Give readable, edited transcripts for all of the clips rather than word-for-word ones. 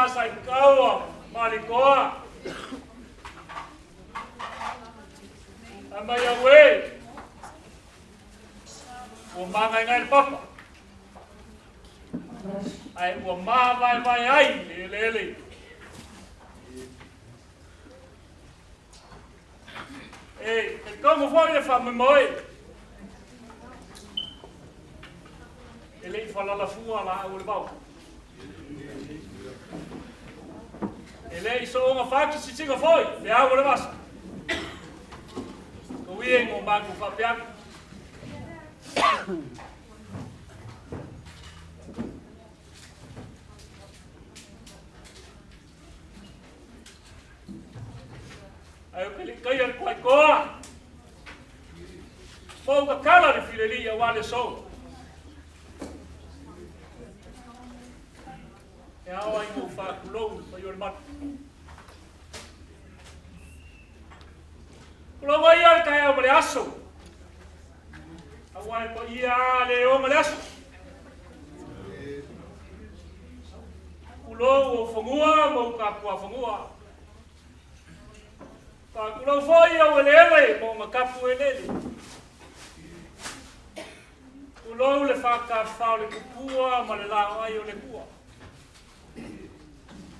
sa sai kaua malikoa. Amaya we. O mangai ngai papa. Ai o ma vai ai lele. Como foi le fa moi? Ele fala la fua la o le bau. Ele so unha faca se tinga foi, le água le vas. O ie mo banco fa pian. Aí o que ele ganha com a cor. Pouca cala de fileria, o alho sou. É a hora que eu faço logo para eu matar. Logo aí eu caio o braço. Agora eu ia ler o braço. O logo o fungua, o capo a fungua. Não foi eu ele, bom, capo ele. O logo le faca fala que pua, mas lá aí eu le pua.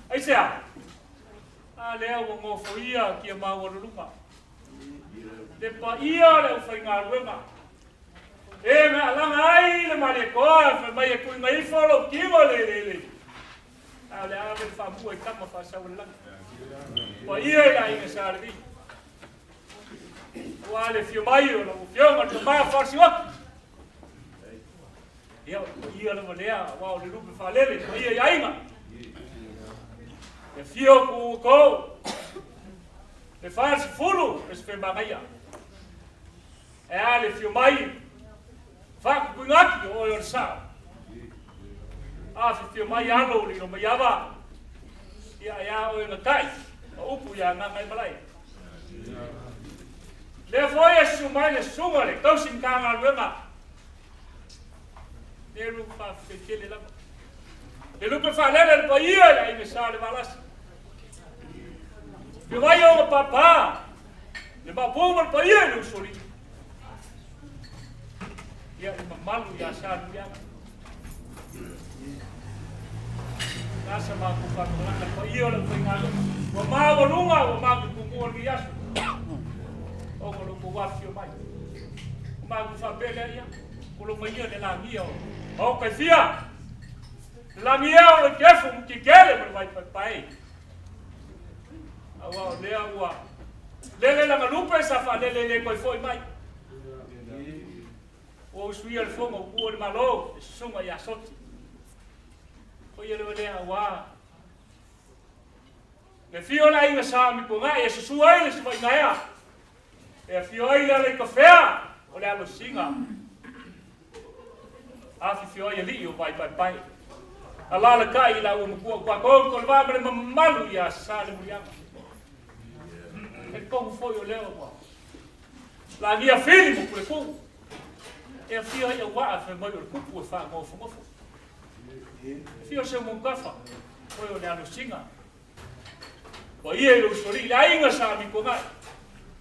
Aí se a leo o foi aqui a mau no lupa. Depois ia le foi ngar wema. Na lá aí le malecoa, foi mai ku mai folo que le. Ale a ver fa bua cama fa sa lá. Poi ia lá em sardi. O ale fio mai o fio mas não vai fazer o ia le manea, wow, le lupe fa lele, ia ainga. E fio ko le faz fulu es fe magaia. E ale fio mai fa ku ngaki o yo sa. Fio mai alo li no maiava. Ia o na kai. O upu ia na mai malai. Le foi a sumai le sumare, tau sin kanga luema. Le lupe fa fekele la. Le lupe fa lele pa ia ia me sa le balas. Le vai o papá. Le ba pomo pa ia le soli. Ia le malu ia sa ia. Nasa ma ku fa la pa ia le foi ngalo. O ma o lunga o ma ku mo ni asu. O ko lo wa fio mai. O ma ku fa bele ia. Ko lo mai le la mia. O ka fia. La mia o ke fu ki kele mo vai pa pai. Awa le awa. Le la malupa sa fa le ko foi mai. O suia le fonga o ku le malo, sunga ya soti. Ko ia le awa. Le fio la inga sa mi ko ngai se suai le se vai ngai. E fio ai le kafea o le alo singa. Afi fio ai li o vai pai. Ala le kai la o mo ko va me malu ya sa le muriama. E como foi o leo mo. La mia filho por fu. E fio ai wa fa mo o kupu fa mo fo mo. Fio se mo kafa. Foi o le alo singa. Ko ie lo sori la inga sa mi ko ngai.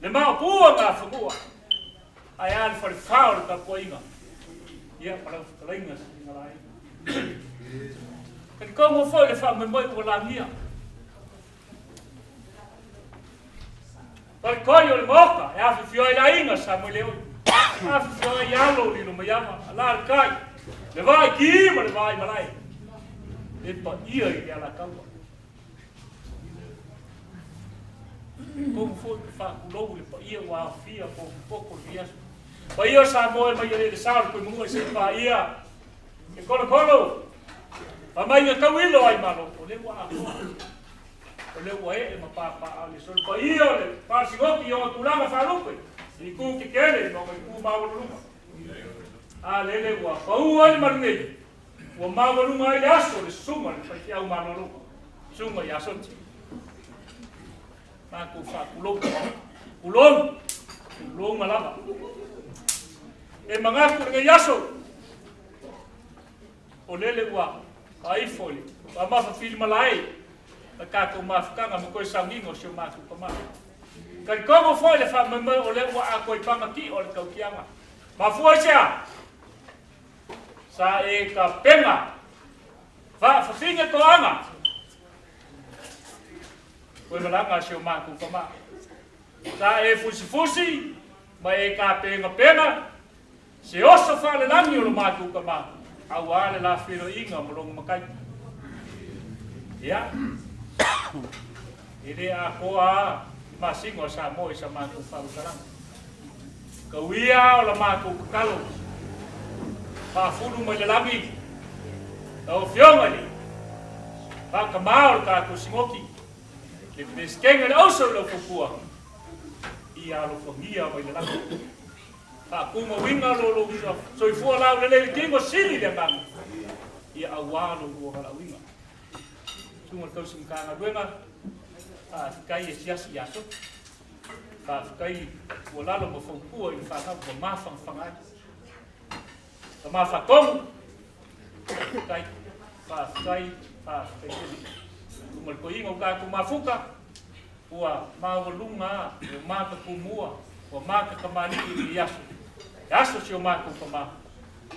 Le ma pua nga fo. Ai al for faul ka ko inga. Ia para os inga singa lai. E como foi le fa me mo o la mia. Per coio le moca, e afi fioi la inga sa mo leo. Afi fioi alo li no maiama, ala kai. Le vai ki, ma le vai malai. E pa ia i ala kaua. Como foi que fa kulo le pa ia wa fia po pouco dias. Pa ia sa mo e mai le sa ko mo se pa ia. E kolo. Pa mai ka wilo ai malo, o le wa. O le wae ma pa le sol pa ia le pa si go ki o tulanga fa lupe i ku ki kele no ku ma o luma le wa pa u ai marne o ma o luma ile aso le suma le pa ki au ma no luma suma ya sonti ma ku fa kulong malaba e manga ku nge yaso o le wa ai foli pa ma fa film malai na kako mafukanga mo koe saungingo sio mātu kama. Kai kongo foi le wha mama o le ua a koe pangaki o le kaukianga. Mafua sea, sa e ka penga, whawhinga ko anga. Koe malanga sio mātu kama. Sa e fusi, ma e ka penga, se oso whale langi o le mātu kama. Au ale la whiro inga mo longa makai. Ia. Ire a koa masingo sa mo sa mātu whaukaranga. Kauia o la mātu kakalo. Whafuru mo le langi. Kau whionga li. Whakamao le kātu singoki. Le peskenga le oso le fukua. Ia lo whangia mo le langi. Whakuma winga lo soifua lau le kingo siri le mangu. Ia awalo lo hala winga. Tunga kau simkanga duenga. Fikai e siasi yaso. Fikai ua lalo mo whaukua i whakau mo mawhang whangai. Ka mawhakongu. Fikai. Tunga ko ingo ka kumafuka. Ua mawalunga. Ua maka kumua. Ua maka kamaniki i yaso. Yaso si o mako kama.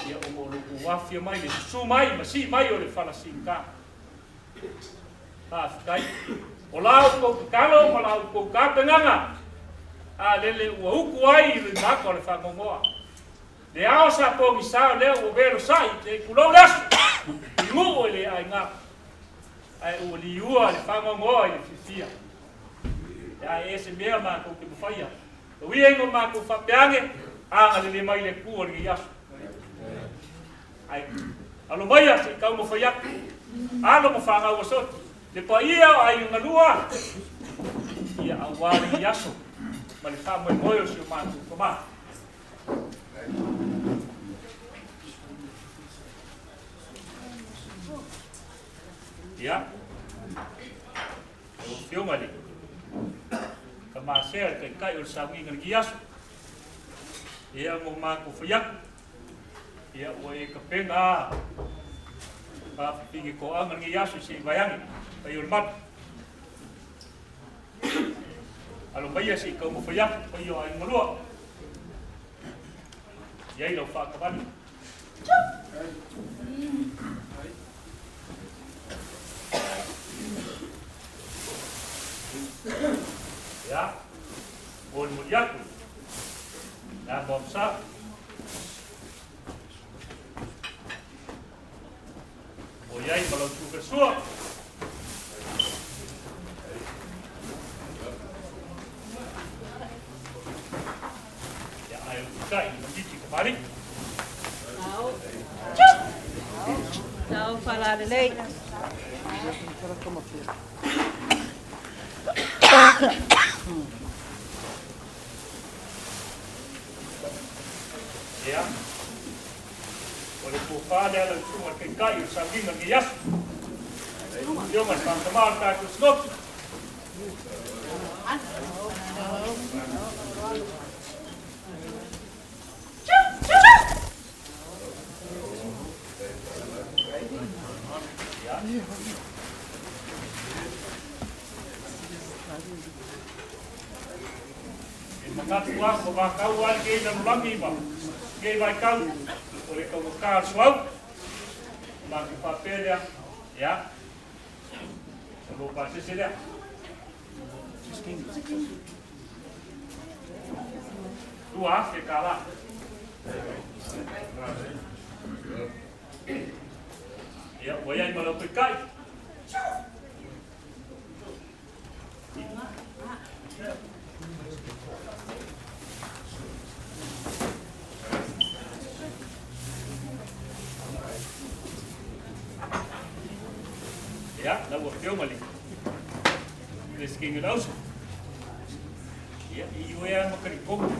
Ia o mo luku wafia mai le su mai, ma si mai o le whalasinka. Fikai. O lau kou kakalo, ma lau kou kāpenganga. A lele ua uku ai i mako le whangongoa. Le ao sa pongi sao leo o vero sai, te kulou lesu. I ngu o le ai ngā. Ai ua li ua le whangongoa i le fifia. Ia e se mea mako ke mawhaia. Ui engo mako whapeange. Anga le mai le kua ni yasu. Ai. Alo mai ati kau mo whaiak. Alo mo whanga ua soti. Le pa ia ai ngalua. Ia awari yasu. Ma le wha moe moe o si o mātu koma. Ia. O whionga li. Ka māsea kai kai o saungi ngal ki yasu. Ia mo mako whaiak. Ia ua e ka penga. Pingi ko angan ngi yasu si wayangi. Pai ul mat. Alo maya si kau mo whaiak. Pai o ai malua. Iai lau whakawani. Ia. O ni muliaku. Nā bom sa. O iai malau tuka sua. Ia ai o tukai, manditi ka mari. Tau whalare lei. Ya. Oleh pupale ala cuma ke kayu samping ngi yas. Yo mas pangkamal ka tu snop. Ya. Makat kuah kau ke dalam lagi bang. Ke vai kau oleh kau kar suau. Maki papel ya. Kalau pasti sedia. Dua ke kalah. Ya, wayai malau pekai. Ja, dat wordt veel maar lief. Dus ging het aus. Ja, je wil ja maar komen.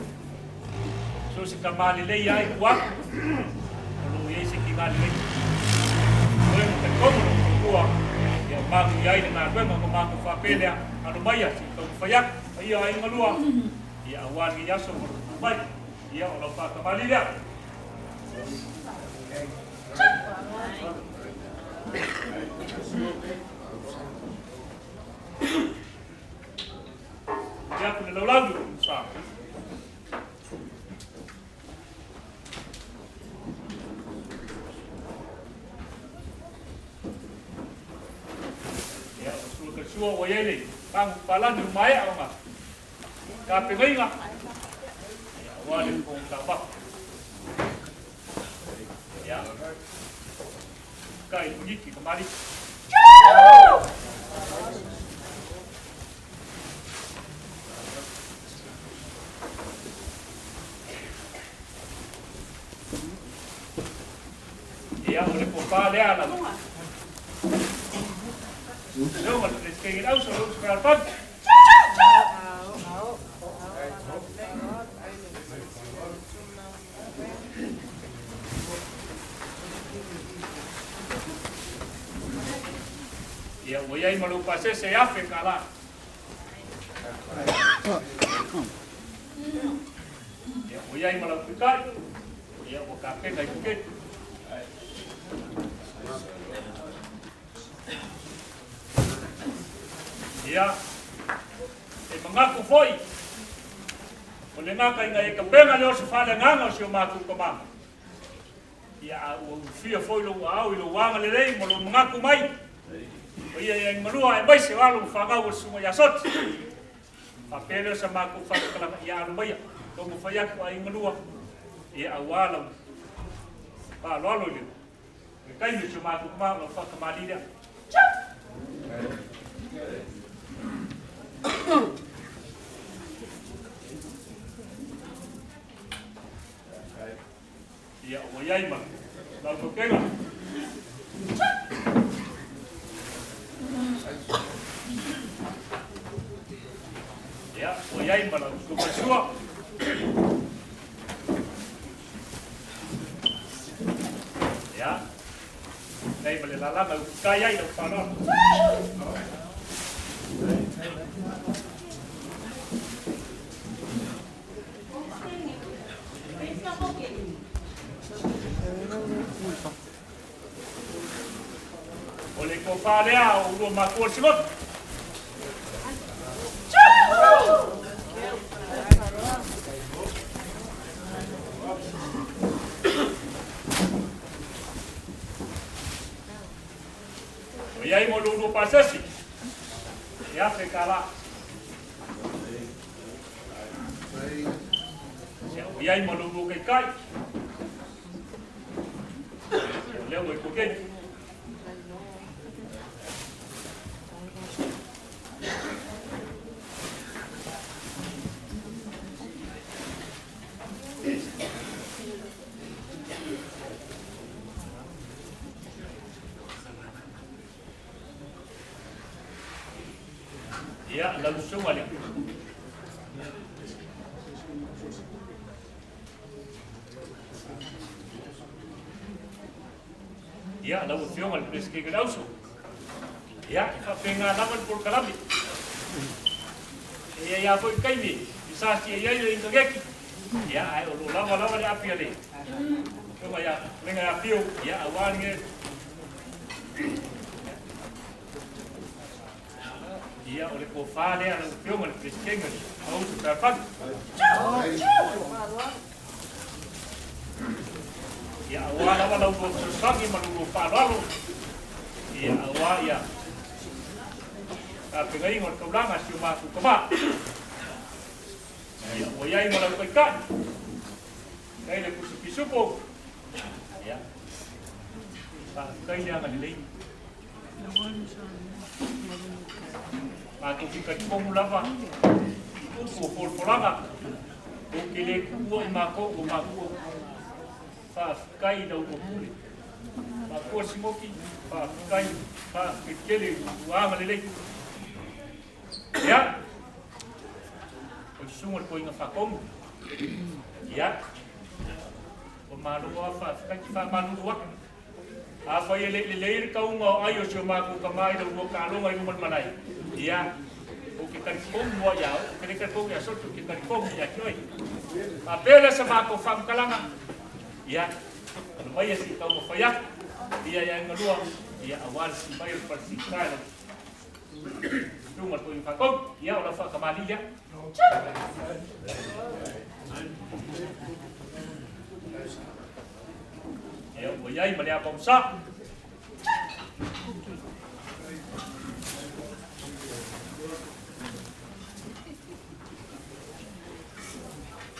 Zo se kamali le ya igual. Lo ye se kimali le. Bueno, te como tua. Ya magu ya ina na kwema ko magu fa pelea. Ano maya si ko fayak. Iya ai malua. Ya awan ya so mo bai. Ya o fa kamali le. Ya pun lalu sa. Ya, sudah kesua wayai kang palan di mai apa? Kape ngai ngah. Ya, wali pun apa? Ya. Kai bunyi kembali. Ya, boleh pompa dia lah. Jom, let's take it out so looks for fun. Ya, voy a ir malupa se hace cala. Ya, voy a ir malupa. Ya, voy a café de aquí. Ya, mengaku foi. Oleh nak ingai kepengan yo sefala ngang o maku kemang. Ya, o fia foi lo au lo wang le rei mo mengaku mai. Ia yang melua bai se walu fagau semua ya sot. Papel sama aku fa kala ya anu bai. Ko mo fayak ai melua. Ya awal. Pa lo le. Kai ni cuma aku kemang lo fa kemali dia. Ya, wayai mah. Lalu kena. Ya, wayai mah lalu kumasua. Ya. Dai boleh lalang lalu kaya itu panon. Oleh kau falea ulo makul sigot. Oyai mo lulu pasasi. Ya fekala. Ya oyai mo lulu kai. Leo ko ke. Ya, lalu semua ni. Ya, lalu semua ni pergi ke lausu. Ya, pengalaman por kalami. Ya, foi kai ni. Bisa si ya yo ingeki. Ya, ai lo lama ni api ni. Cuma ya, lenga api ya awal ni. Ya, oleh kau fale ada film ada presiden ni, mau terdapat. Ya, awal lalu bersagi malu lalu. Ya, awal ya. Tapi ngai ngot kebelang asyik masuk kemak. Ya, wayai malu ikan. Ngai le kusupi-supo. Ya. Kai dia akan dilei. Aku fikir kau mulava, aku polanga, aku kile kuo imako, umako, fa kai dah umuri, aku simoki, fa kai, fa kile uang lelek, ya, aku semua kau ingat fakom, ya, pemalu fa kai fa malu wak, apa yang lelek kau ngau ayo cuma aku kemai dah buat kalung ayo manai. Ya, kita kom mo ya, kita kom ya sot kita kom ya koi. Apela sama ako fam kalanga. Ya, may si kau mo fayak. Dia yang kedua, dia awal si bayar persikal. Tunga tu whakau, ia o la whakamali ia. Ia o iai ma lea pausa.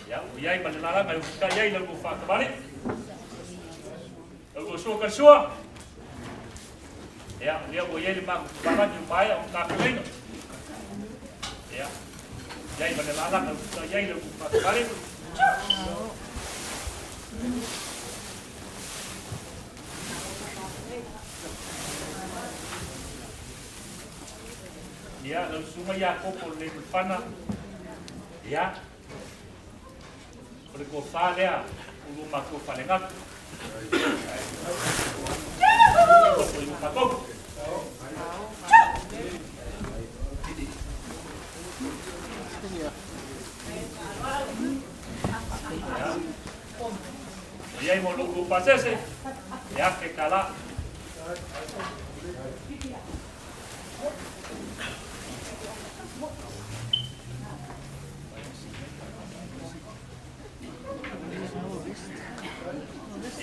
Ya, iai ma le laranga ka iai la ku whakamali. Lagu sua ka sua. Ya, dia o iai le ma para ni mai o ka peleino. Ya. Iai ma le laranga ka iai la ku whakamali. Ya, lalu semua ya kopo le pana. Ya. Kalau kau falha, ulu maku falengak. Kopo ulu maku. Ya, mau lugu pasese. Ya, que kalah.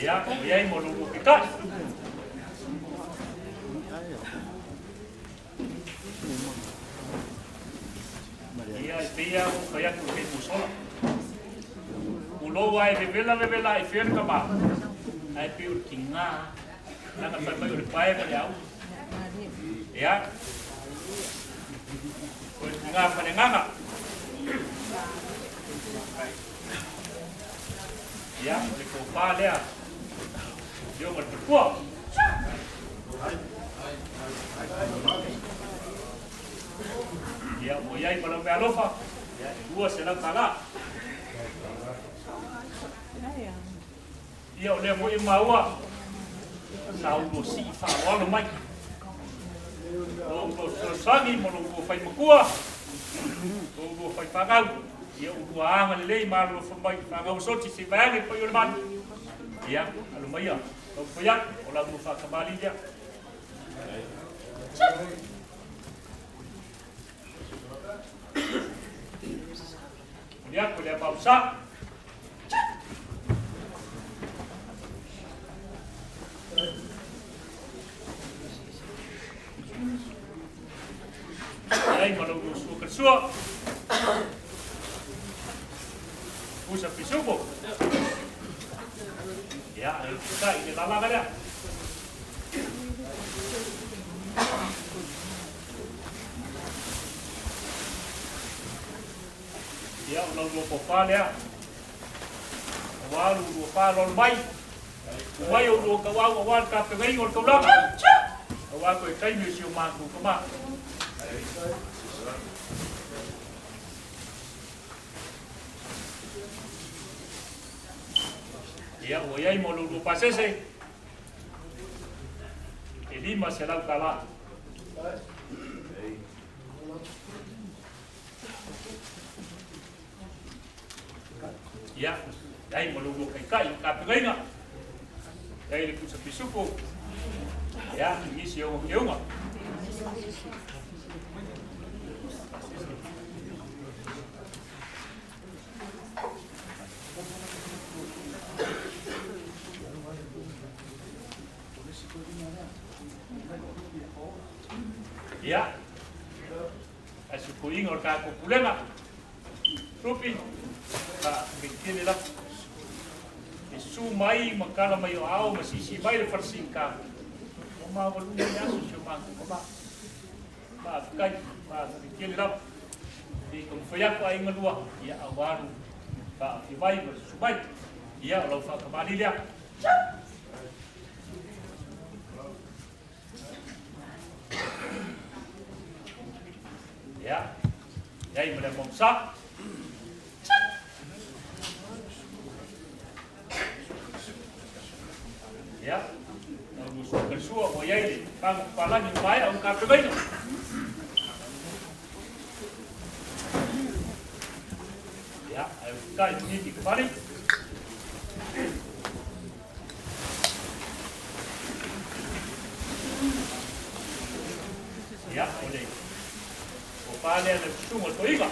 Ya, iai mo lugu kita. Ia pia o kaya ku ke musola. Ulo ai revela ai fer kama. Ai piu kinga. Nanga fa mai o pai ka yau. Ya. Ko kinga pa nganga. Ya, le ko pa lea. Yo mal perkua. Ya, o iai para me alofa. Ya, dua será tala. Ya, oleh mo imawa. Sau do si fa walo mai. O sangi mo lo fai makua. O fai pagau. Ya, o anga le malo fai pagau soti si vai pa yo man. Ya, alumaya. O foyak, o la mufa kembali dia. Dia boleh pausa. Ai malu suka kersua. Pusa pisuko. Ya, kita ini lama kan ya. Ya, ulang lupa fal ya. Awal lupa lol mai. Mai ulo kawal awal ka pengai ol kaulang. Awal ko kai museum mangu kama. Ya, voy mo lupa sese. Elima será kala. Ya, dai mo lupa kai ka pengai nga. Dai le kusa pisuko. Ya, ini sio nga. Ya, asukuing or ka problema. Rupi, ka bikin lah. Isu mai makala mai au masisi mai farsinka. Oma walu ya susu mangku ba. Ba kai ba bikin lah. Di konfoyak ai ngadua ya awaru. Ba fibai bersubai. Ya lo fa kembali dia. Ya, yai boleh momsa. Ya, lalu kersua o yai kang pala ni mai ang kapebay. Ya, ay kai ni di kembali. Ya, oleh. Opale le sungo toiga.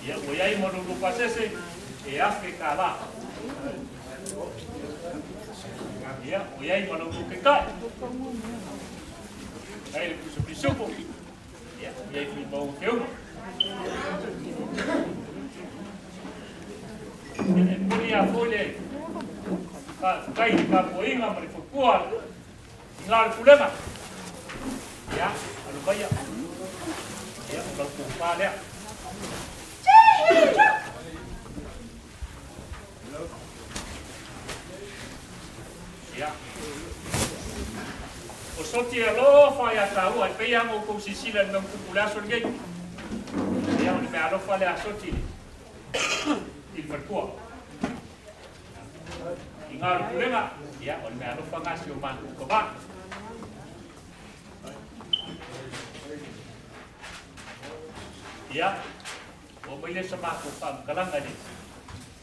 Ya, oyai mo lupa sese. Afrika lah. Ya, oyai mo lupa kai. Ai supo. Ya, oyai fi bau keu. Punya folhe. Kai pa poinga mari fukua. Ingal kulema. Ya, alu baya. Ya, lalu pada. Ya. O Soti alo fa ya tahu ai pe yang o sisi lan ng populasion gay. Ya, o me alo fa le Soti. Liverpool. Ingal kulema, ya, on me alo fa ngasio man ko ba. Ya. O may sama ko pam kalangan ni.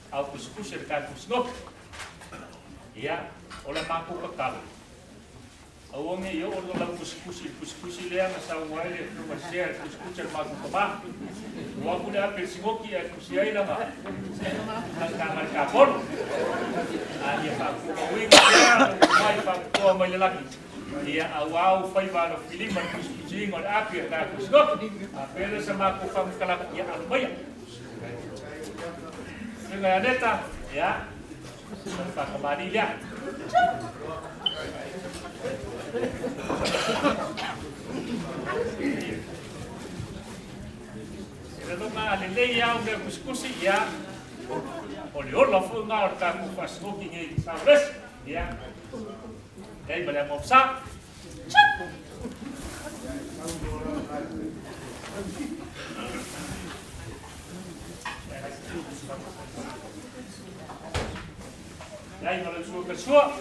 Au kuskusir ka kusnok. Ya, ola maku kekal. Awang iyo orang lang kuskusi le ang sa wale no share kuskusir maku kaba. Wa ko na persingoki ay kusiyay lang ha. Ang kamar kapon. Ani pa ko uwi ka may pa ko may lalaki. Dia awau fai ba no film man kuskusi ngon apir ka kusnok. Pero sa maku pam kalangan ya albaya. Dengan neta ya. Sampai kembali lihat. Kalau nak lelai yang dah kuskusi ya, oleh Allah fungau tak kupas hoki ni sabres ya. Dari balik mopsa. Dai malam suruh kesuap.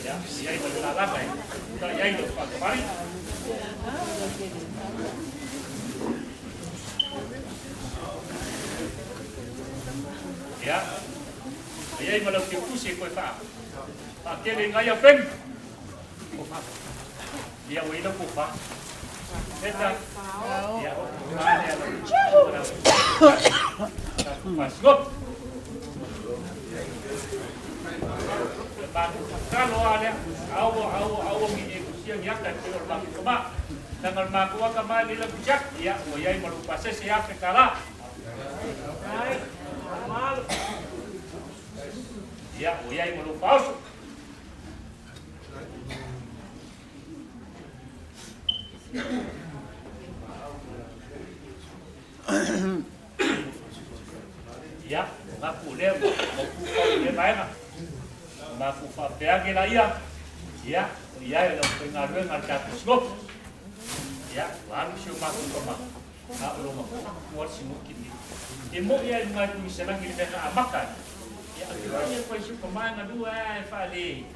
Ya, dia itu lalap eh. Kita ya itu pak kemarin. Ya, dia itu malam kekusi kau tak. Tak kira ngaya pen. Dia wira kupa. Kita, ya, mana masuk. Kalau ada awal ini usia yang dan orang kema dengan makwa kembali lebih jak, ya, oyai merupa siap sekala. Ya, oyai merupa. Ya, ngaku dia mau dia baik ah. Ngaku fapeage la ia. Ya, ia yang pengaruh ngarca kusgop. Ya, baru siu maku koma. Nak belum kuat si mungkin ni. Emo ia ngaku senang kita nak makan. Ya, akhirnya kau siu koma ngadua fali.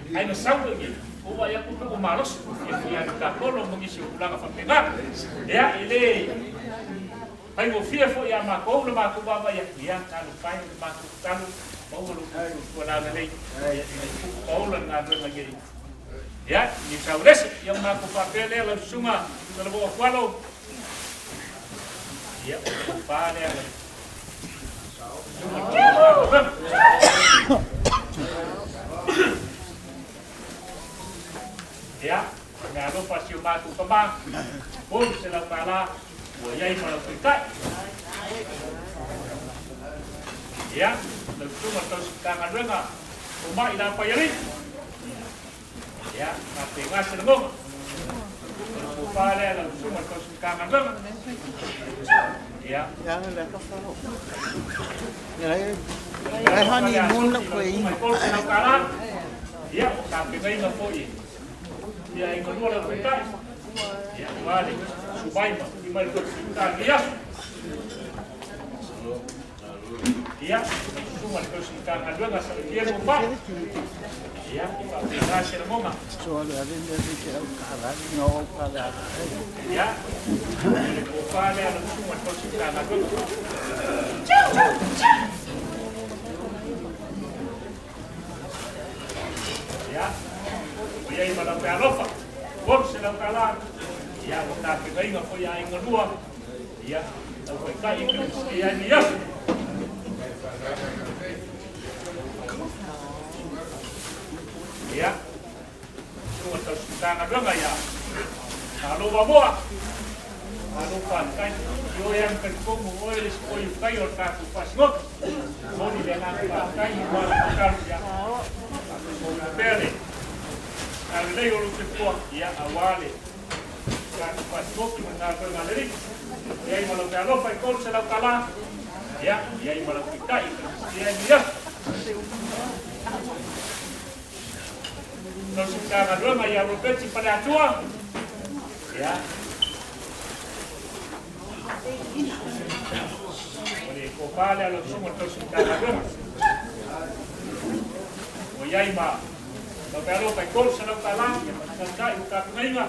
Hai masau lagi. Kau ya aku tu malas. Ya, kita kalau mengisi ulang apa pengar. Ya, ini. Hai mo fia fo ya mako lo mako baba ya kalau pai mako kalau mau lo ko na le ya ko lo na do lagi ya ni saures yang mako papel le sunga kalau kualo ya pa le ya ngalo pasio mako kembang pun sela pala oyai malam kita, ya, lalu atau sekarang ada nggak, rumah ina apa yari, ya, nanti nggak seneng, lupa le, lalu atau sekarang ada nggak, ya, jangan dah kau, ya, honeymoon nak pergi, kalau sekarang, ya, sampai nggak pergi, ya, yang kedua lalu kita. Ya, balik. Supaya, di mana kita lihat. Ia, sunga le kausi kanga luenga sa le kia mo pa. Ia, pa pina se le monga. So le ave le ke au kala no kala. Ia, le ko pa le ala sunga le kausi kanga luenga. Ia, o ia ima la pe alofa. Won se la kala. Ia, o ta ke venga foi a inga lua. Ia, o foi kai ke ski ai ia. Ya, semua terus kita ngadeng ya. Kalau bawa, kalau pantai, yo yang terkong mengoris koi kayu tak pas ngok. Mau di dalam pantai, mau makan ya. Mau beli. Kalau dia orang terkuat, ya awalnya. Kan pas ngok mengatur ngaleri. Ya malam kalau pakai selalu kalah. Ya malam kita itu. Ya. Nós ficava no mas ia voltar se para a tua. Ya. Olha, copale alo sumo nós ficava no. O ia ima. No pero pa colsa no kala, ya kai o ka ngainga.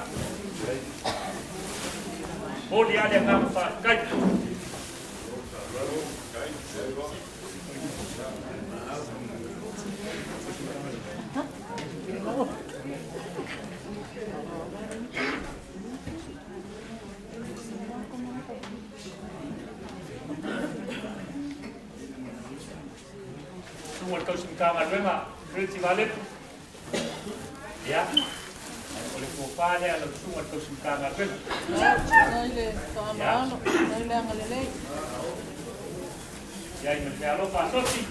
Oli ale ngam fa kai. Semua kau singkaman memang berarti balik, ya. Oleh kopale alam semua kau singkaman memang. Ya, ini kalau pasal sih,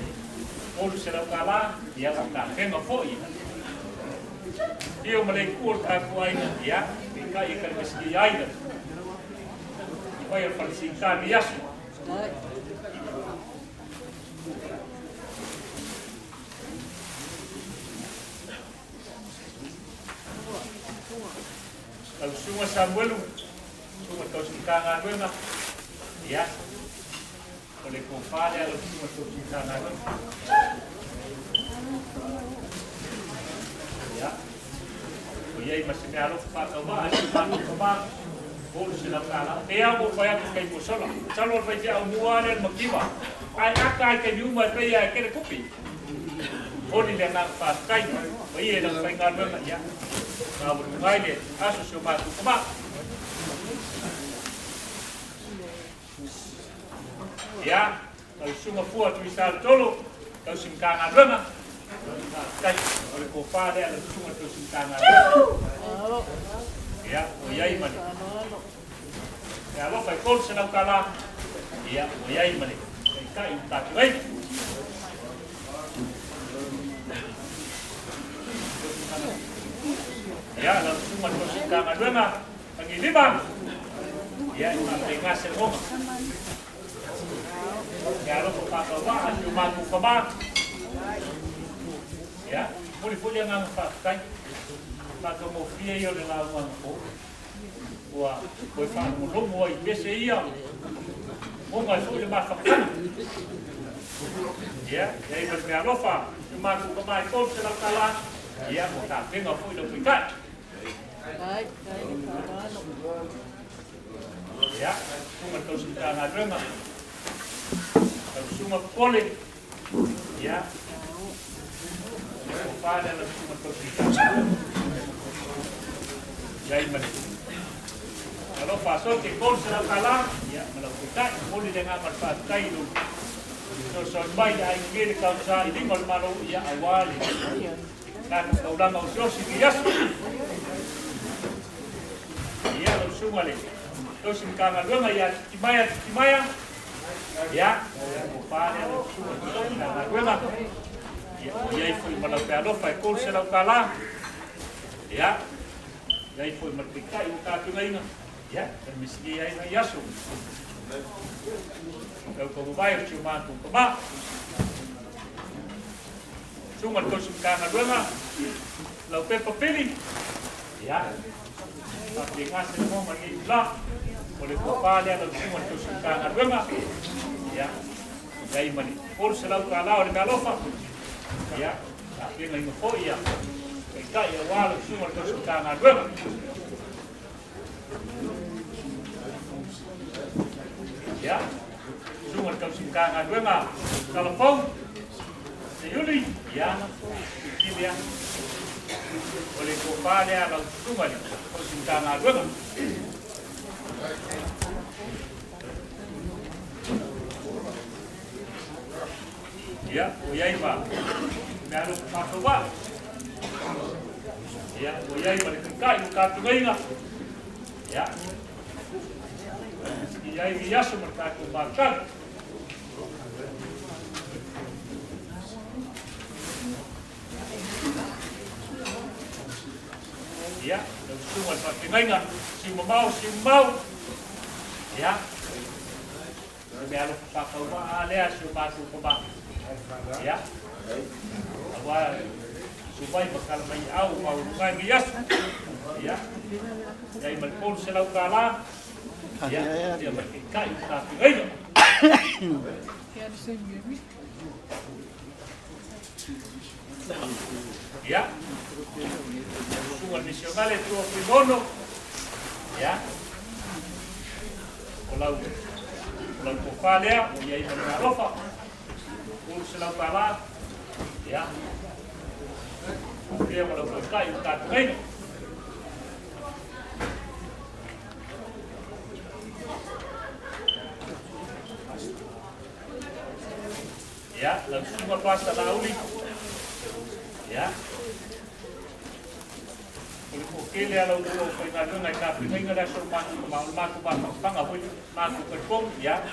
orang serap kalah, dia tak kena foi. Dia melekur aku aina, ya. Kita ikan meski aina. Bayar falsifikan ya. Kalau semua Samuel, semua kau singkangan memang, ya. Oleh kompare, kalau semua kau singkangan memang, ya. Ia masih kalau pakai bahasa pakai kebang, boleh silam kalah. Dia mau bayar pakai musola, calon bayar umuran makiwa. Ayah kai jumpa bayar kena kopi. Boleh dia nak pakai, bayar nak pakai memang ya. Kalau bermain dia, asus cuma tu kebang. Ya, kalau semua buat misal tolo, kalau singkangan memang. Kai, oleh kopade ada semua tu singkangan. Ya, oyai mani. Ya, lo pakai kol senang kalah. Ya, oyai mani. Kai tak baik. Ya, lalu semua tu singkangan memang. Pengiliman. Ya, dengar semua. Ya, lo pakai apa? Cuma tu kebang. Ya, boleh punya ngang pakai, maka mau via yo dengan orang ko, wah, boleh faham mulu, boleh biasa iya, mau nggak boleh makan, ya, jadi berbicara apa, cuma aku kemarin kau sedang kalah, ya, mau tapi nggak boleh dekat, ya, cuma kau sedang ada nggak, kalau cuma boleh, ya. Kopale alam semua kau singkaman. Jadi mana? Kalau pasal ke kol sedang kalah, ya melakukan boleh dengan manfaat kayu. So sampai yang ingin kau cari ini malu ya awal. Dan kau dah mau sosial bias. Ya lalu semua le. Kau singkaman dua maya timaya. Ya, kopale alam semua singkaman dua. Ia foi malapea lofa e kol se lau kala. Ya. Ia foi malpika i tātu ngainga. Ya, kan miski ai na yasu. Kau kau bayar cuma tu kema. Cuma kau singkana dua lau pepa pili. Ya. Tapi ngasih mau mangi lah. Boleh kau pada lau cuma kau singkana dua. Ya. Ia I mani por se lau ka lao le malofa. Ia, ke ngai mo foi ia. Kai ia walo sunga le kosu ka ngā ruenga. Ia, sunga le kosu ka ngā ruenga. Kalapong. Se yuli, ia, kili ia. Oleh ko pale ala sunga le kosu ka ngā ruenga. Ya, oyai ba. Meru pakoba. Ya, oyai ba kai ka tunga. Ya. Oyai biasa mereka makan. Ya, semua pakai si mau. Ya. Meru pakoba alea si masuk ke ya, awal supaya bakal main au mau main bias, ya, yang melpon selau kalah, ya, dia bertikai tapi ini, ya, semua nasional itu primono, ya, kalau kufalnya, ya ini menarofa. Selau kalah, ya, dia kalau berkai tak main, ya, langsung berpas lauli, ya, Oke, kalau pengaduan naik kafe, nggak ada sopan, mau maku kerpong, ya.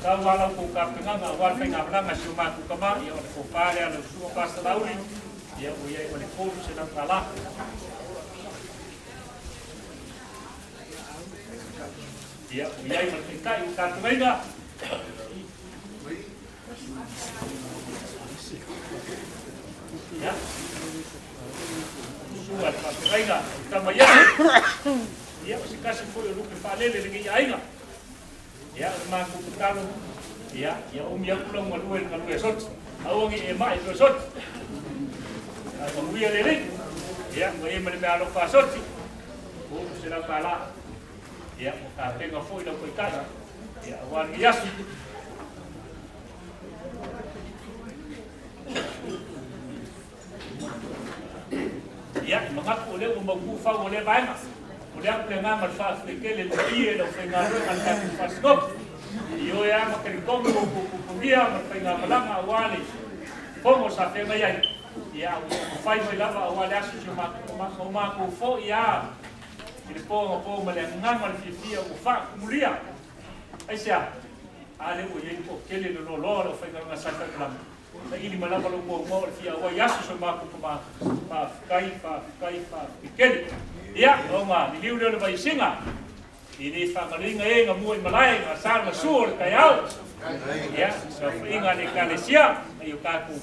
Kalau walau buka tengah awal pengambilan masih maku kemar, ya oleh kupar ya oleh semua pas lauli, ya uyai oleh pun sedang kalah. Ya uyai bertingkah ikan tengah. Ya, suat pas tengah, kita bayar. Ya masih kasih follow lupa paling lagi ya. Ya, maku kutalo, ya ya pulang maluel sot, awang emak itu sot, mamuya lele, ya, boleh menemui alok sot, sudah kalah, ya, tapi ngafoi dah kuikai, ya, awal bias, ya, mengaku oleh umbufa oleh banyak. Kemudian dengan manfaat sekali lebih dan pengaruh antar pasok. Iyo yang makin kombo kukugia makin malang awali. Kombo sampai mayai. Ya, fai melaba awali asu cuma kufo ya. Jadi po melengang malfifia kufa mulia. Aisyah, ada ujian keli lolo pengaruh ngasaka kelam. Ini malah kalau mau via awali asu cuma kufa kai keli. Ya, oma, di udah lebih singa. Ini fakalinga ngamuin malay, asal masur kayau. Ya, so inga di Kalesia, ayo kaku.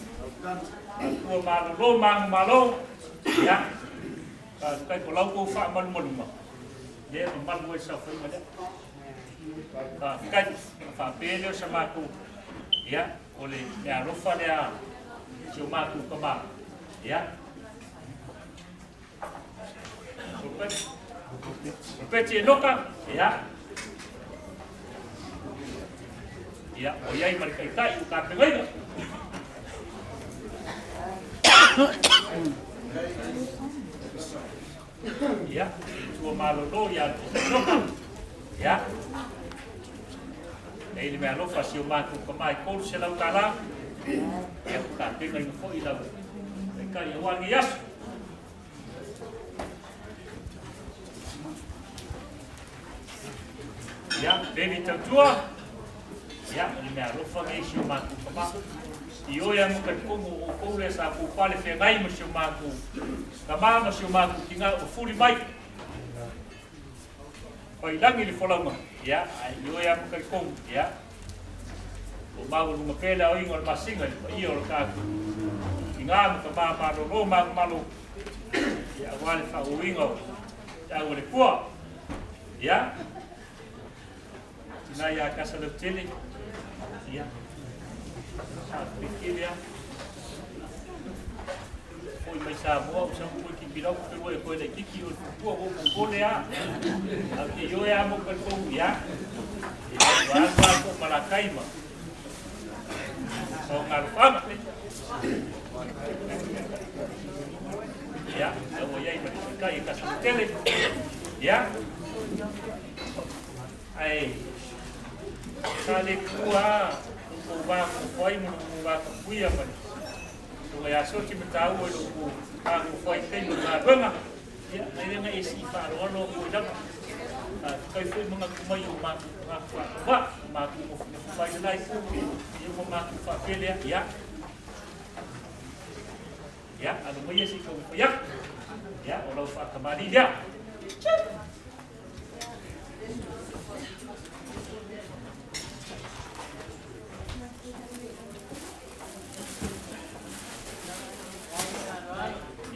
Aku malu, ya. Kai pulau ku fa malu. Dia malu sa inga dia. Kai fa pelo sama aku. Ya, oleh ya rufa dia cuma aku kemar. Ya. Repeti noka, ya. Ya, oyai mereka itu kata mereka. Ya, cuma malu ya, noka, ya. Ini malu fasih maku kemai kau selau kalah. Ya, kata mereka kau ilah. Mereka yang wangi yas. Ya, baby tertua. Ya, ini malu fasih maku kemai. Iyo yang mukatkumu ukule sa kupale fengai masyumaku. Kama masyumaku tinga ufuli mai. Pailang ili folama, ya. Iyo yang mukatkumu, ya. Umawu lumapela o ingol masingal, iyo kaku. Tinga kama malu malu. Ya wale fa uingo. Ya wale kuwa. Ya. na ya kasa le tele ya pikir ya foi mai Samoa o sang foi ki pirau ko le kiki o tua o ko le a ke yo ya mo ko ya wa ko Malakai ma so ngalfam ya o ya i kai kasa tele ya ai kali kuah ubah foi mo ubah kuya man so ya Soti mataw o ko ang foi kay mga banga ya ay nga isi pa ano ko dam kay foi mga kumayo ma mo fai na ko yung mga fa pele ya ano mo yesi ko ya o fa kamali dia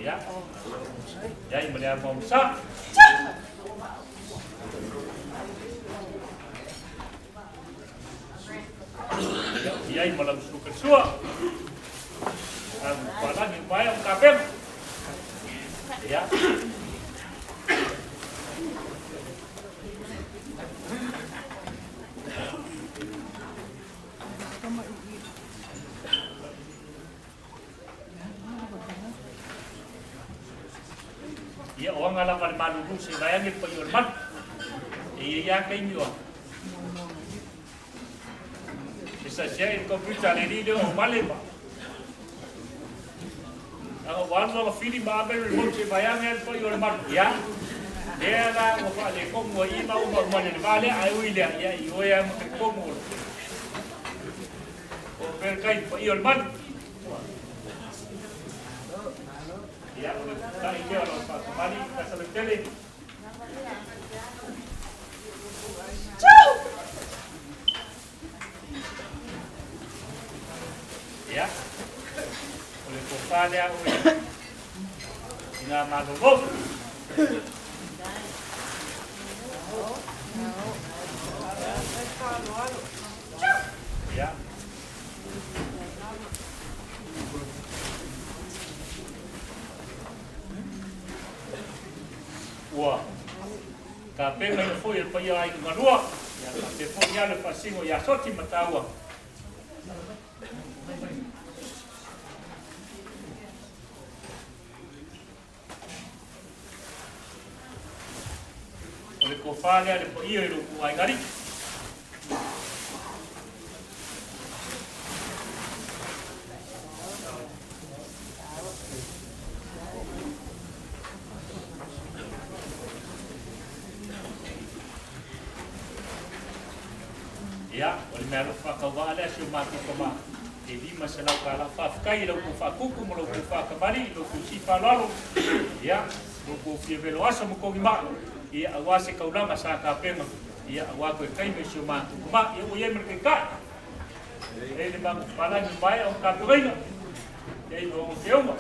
ya yang melihat bangsa ya yang malam suka sua palang yang bayang kabel ya ya orang alam pada malu si bayang itu penyurman iya kayak ni bisa share komputer ini dia malu pak kalau warna film abel si bayang itu penyurman ya dia lah apa dia komu ima umur mana ni balik ayu dia ya iyo yang komu berkait penyurman ya, tak ini orang kembali ke selesai. Ya, oleh kota dia, dengan malu. Ya. Wah, tapi kalau foi el país aí uma rua, ya se foi ya le pasingo ya Soti matawa. Oleh kofalha le país el ai ngari. Ya, oleh melo fakawala si mati koma. Jadi masalah kalau fakai lo kufakuku lo kufakabali lo kusipa lalu. Ya, lo kufiyelo asa mo kogima. Ya, awase kaula masaka pema. Ya, awaku kai me si mati koma. Ya, uye mereka. Ele bang pala ni bai o kapurina. Ya, ibo o fioma.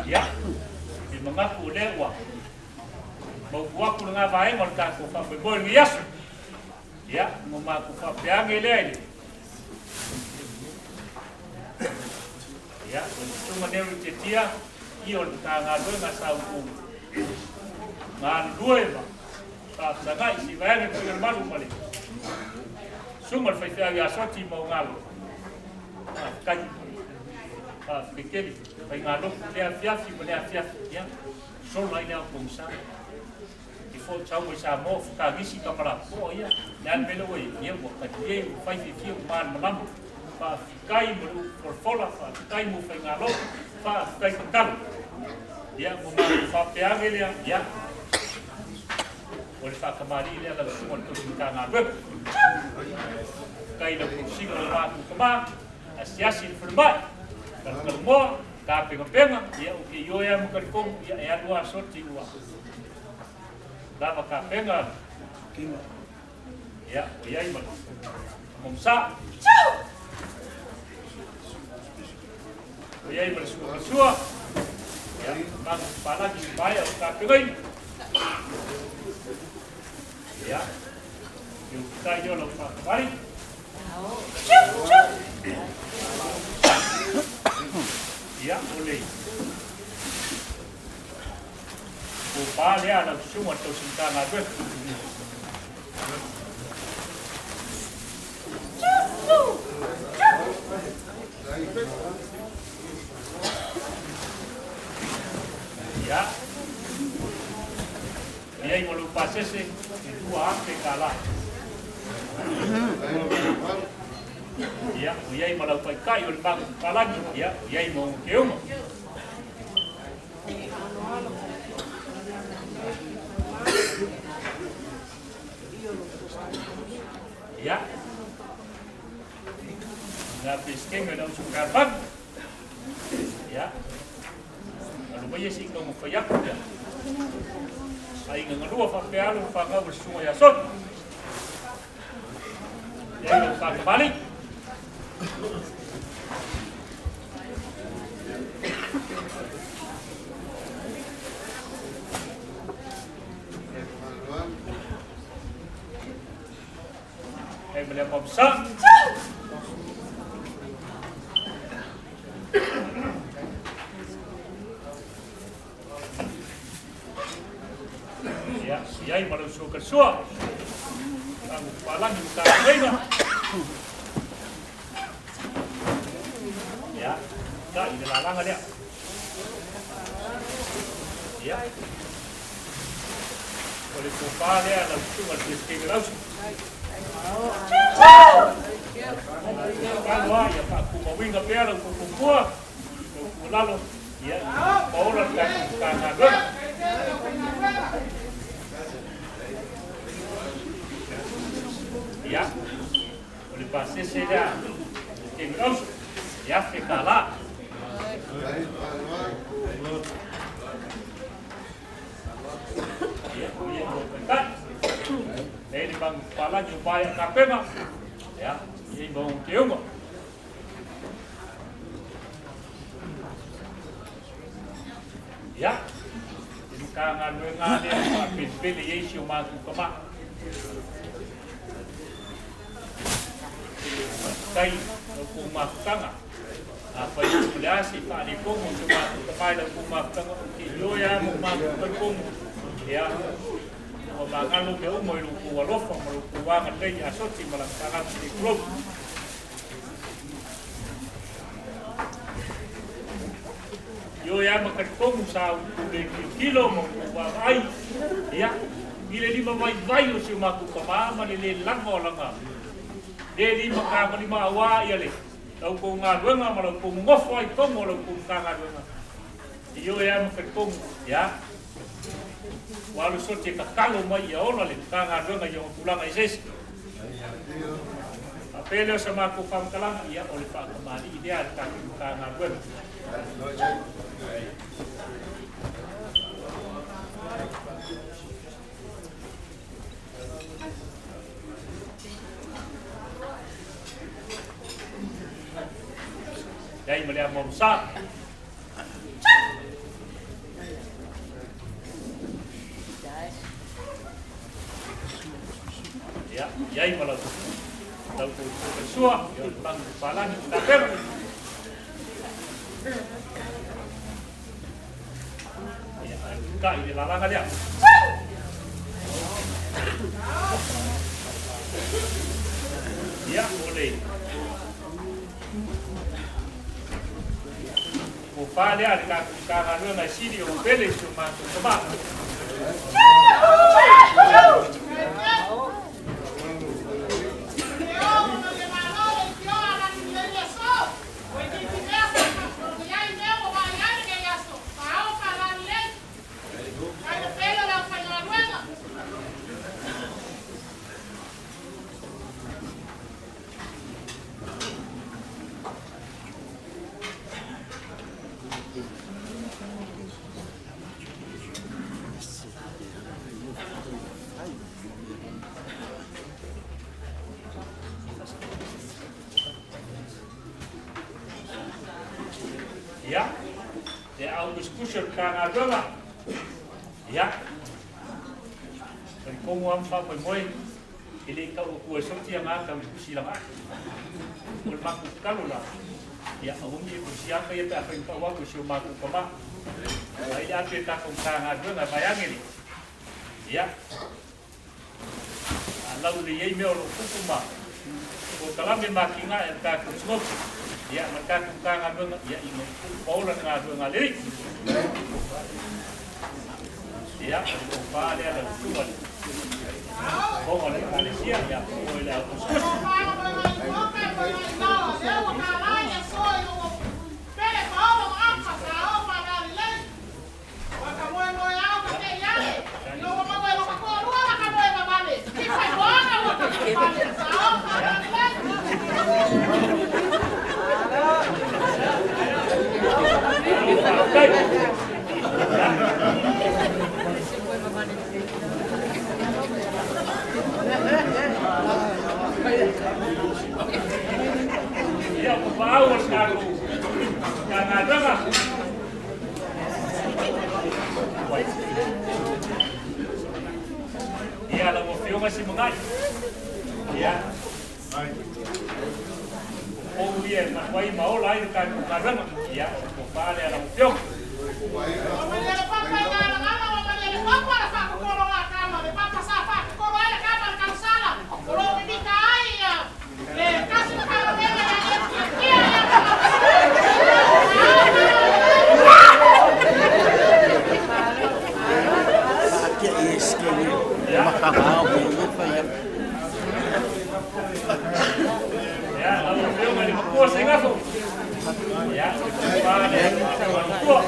Ya. Mengaku lewa, mau buat aku dengan baik, mereka aku faham boleh bias, ya, memaku faham yang ini, ya, cuma dia bercetia, ion tangan dua nggak tahu, ngan dua bah, tak sangat isi bayar itu yang malu balik, sumber festival ya Soti mau ngalu, kaji, pikir. Pai ngalo le afiafi ya solo ai na pomsa ki fo chau sa mo ka gisi ka para po ya dan belo we ye mo ka ye fai fi man manam pa kai mo por fola pa kai mo pai ngalo pa kai tal ya mo ma fa peage ya oleh fa kamari le la semua tu ka ngalo kai na kursi ko ma kuma asiasi firma kalau mo tapi penga ya o que yo ya mo kerkom ya dua Soti dua dava ka penga ya ya ima momsa ya ima sua Ya, bang kepala di supaya kaping. Ya. Yung tayo lang pa kembali. Ya, boleh. Upah dia anak semua tu cinta ngaji. Ya, dia yang lupa sesi itu apa kalah. Ya, dia yang malah pakai kayu bang kalah ya, dia yang mau kium. Ya, nggak pisking nggak suka bang. Ya, lalu banyak sih kamu kayak ya. Ay nga dua fakir fakir bersumma ya Sot. Ya yang fakir balik. Melihat pemsa. Ya, siya ay malusog kersua. Ang palang yung kakaiba. Ya, tak inilalang dia. Ya. Oleh kupa dia ada cuma diskin raus. Kalau ya Pak kumawin ke pera kumpul. Lalu ya, paulan kan kangen. Ya, oleh pasti saya terus ya fikala. Ya, punya berkat. Ini bang kepala jumpa kape mah. Ya, ini bang kium. Ya, ini kangen dengan dia pilih Yesus masuk ke mak. Kay kumakanga apa yang berhasil Pak Dikong cuma kepada kumakanga kilo ya kumakang ya makan lu ke umur lu kualof lu kuangan deh ya Soti melaksanakan di klub yo ya makan kong sa kilo mau kuang ay ya bila di mamay bayo si maku pamama nilang lang Dedi makama ni mawa ya le. Tau ko ngadwe nga malau ko ngofo ai ko malau ko ngadwe nga. Iyo ya mfekong ya. Walu sote kakalo mai ya ona le ngadwe nga yo pulang ai ses. Apelo sama ko fam kalang ya oleh Pak Kemari dia tak ngadwe. Yai melihat momsa. Ya, yai malah tahu bersua, yang bang kepala ni kaper. Ya, buka ini lalangan dia. Ya, boleh. Upah dia ada kangen dengan sini orang pilih cuma sebab. kuskusir ka ngā ya. Kung kumuha ang papamoy, ili ka ukuwa Soti ang akam kusila nga. Kung makukalo lang, ya ahungi kusiya kaya pa aking kawa kusyo makukama. Ay atin ka kung nga bayangin. Ya. Alau liyay me olo kukuma. Kung kalamin makinga ang kakusnot. Ya, maka kung nga ya ingay paulan nga lirik. Ya, kung paali ang tuwan. Kung ano yung alisiya, ya, kung ano yung kuskus. Ya, pembawa sekarang yang ada nggak? Ya, lalu film masih mengai. Ya. Oh iya, makway mau lain kan kadang ya, pembawa yang lalu film. Ya, lalu film yang Liverpool sehingga tuh. Ya, pembawa yang Liverpool.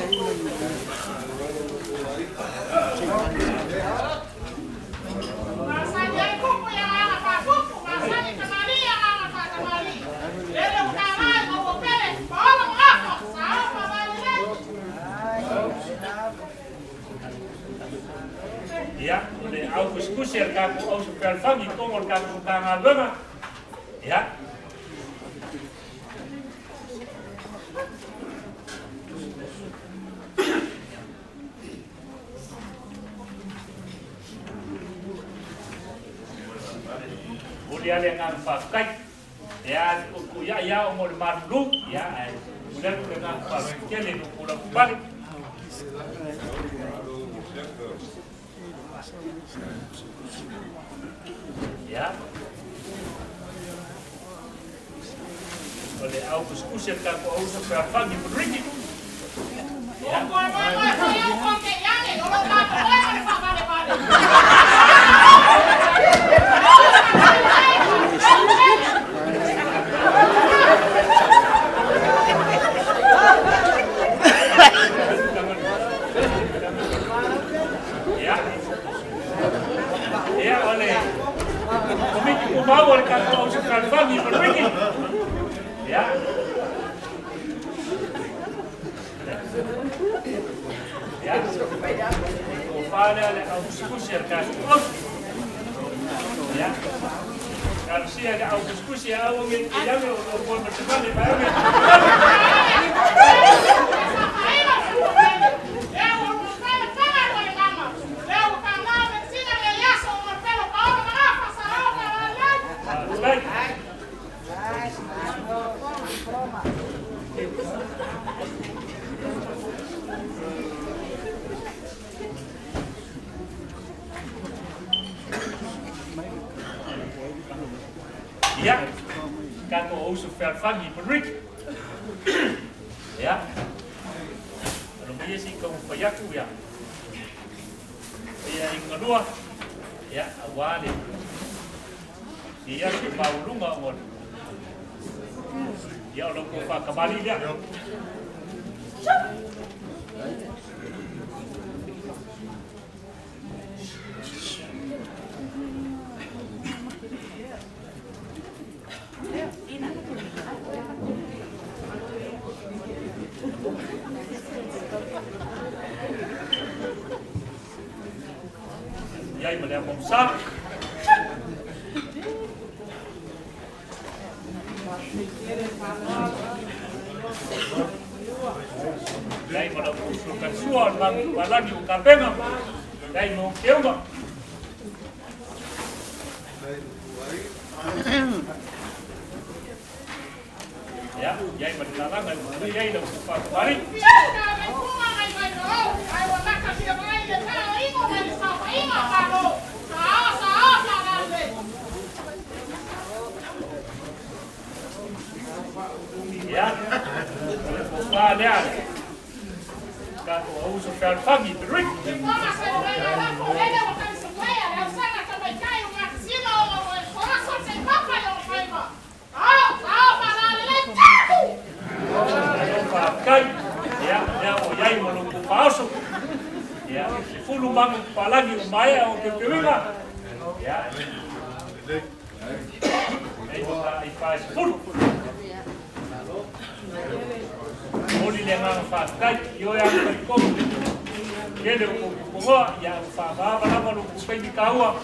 Ya, oleh August kusir kaku August perfangi tongol kaku tangan banget. Ya. Kemudian yang pakai ya kuya ya umur marlu ya kemudian dengan pakai lenu pulang balik. Ya. Oleh August kusir kaku August perfangi berdiri. Ya. Ya, oleh komiti pembawa kaku August perfangi berdiri. Ya. Ya, kepala August kusir kaku. Ya, kalau sih ada August kusir, awang yang tidak mau bersama di bayangin. Ya, kan August vervangi Rick. Ya, kalau dia sih kamu payaku ya. Yang kedua, ya awalnya dia mau lu nggak mau. Ya udah kufa kembali dia. Ya, melihat bomsak. Dai mo na puso ka suan bang walagi o kapenga. Dai mo keunga. Ya, yai madinara ngai mo yai na pa pari. Ya, pa dia. Kako uso fer fagi drink. Kai, ya, o yai mo no paso. Ya, fulu mangu palagi o mai o ke pinga. Ya. Ai faz fulu. Oli le nga fa kai yo ya ko ko. Kele ko ko ya fa ba ba ba no ko pe di kaua.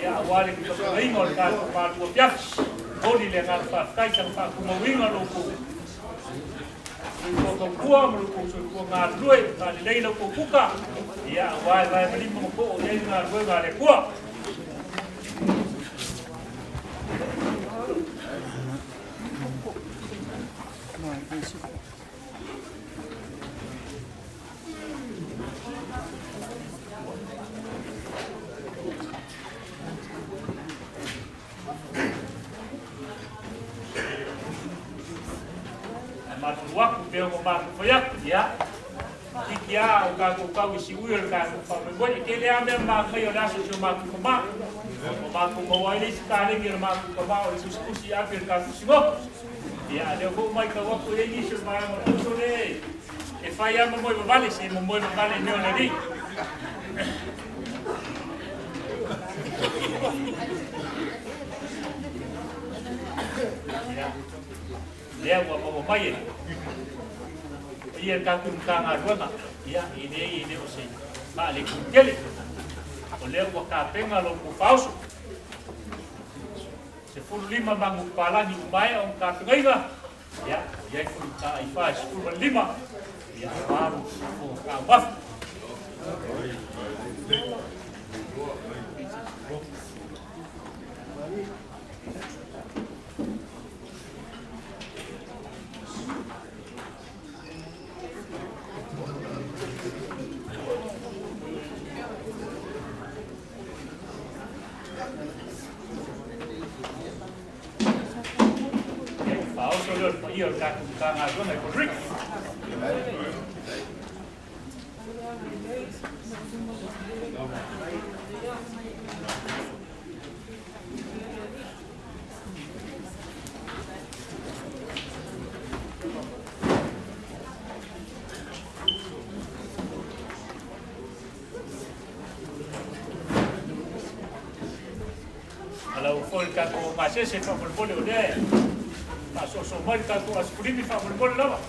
Ya wale ki ko ai mo ka pa ko pia. Oli le nga fa kai sa fa ko mo winga no ko. Ko kua mo ko nga lue ka le leila ko kuka ya wai mali mo ko le nga lue ga le kua waku peo ko ma ko ya ya ikia o ka ko si uir ka ko me go ke le ame ma ko yo na so ma ko mo wa ni ska le ki ma ko ma o su si a per ka si go ya le ko mai ka waku e ni so ma mo so le e fa ya mo vale se mo vale ne o le le wa mo mai ia ka kun ka nga rona ia ine o sei ma le kun kele o le wa ka penga lo ku pauso se fu lima mangu palani mai on ka penga ia ia fu ta ai fa fu lima ia baru fu ka waf ia ka nga rona ko rik Kalau full ka ko masih se fa boleh udah. So mai ka ko as primi fa boleh lava.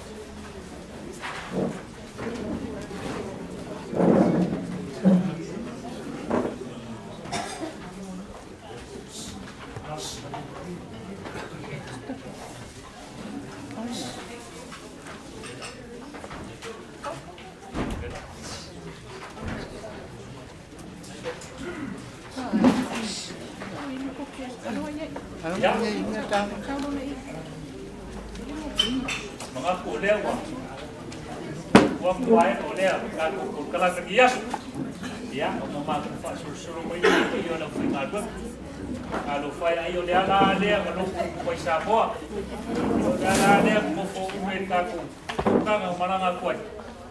Ya, mga kulay wa. Wa kuai oleh ka ko kala pergias. Ya, mga fa sur mo yo na fui ngado. Kalau fai ayo le ala le mo ko isa bo. Ala le mo fo umen ka ko. Ka nga mananga ko.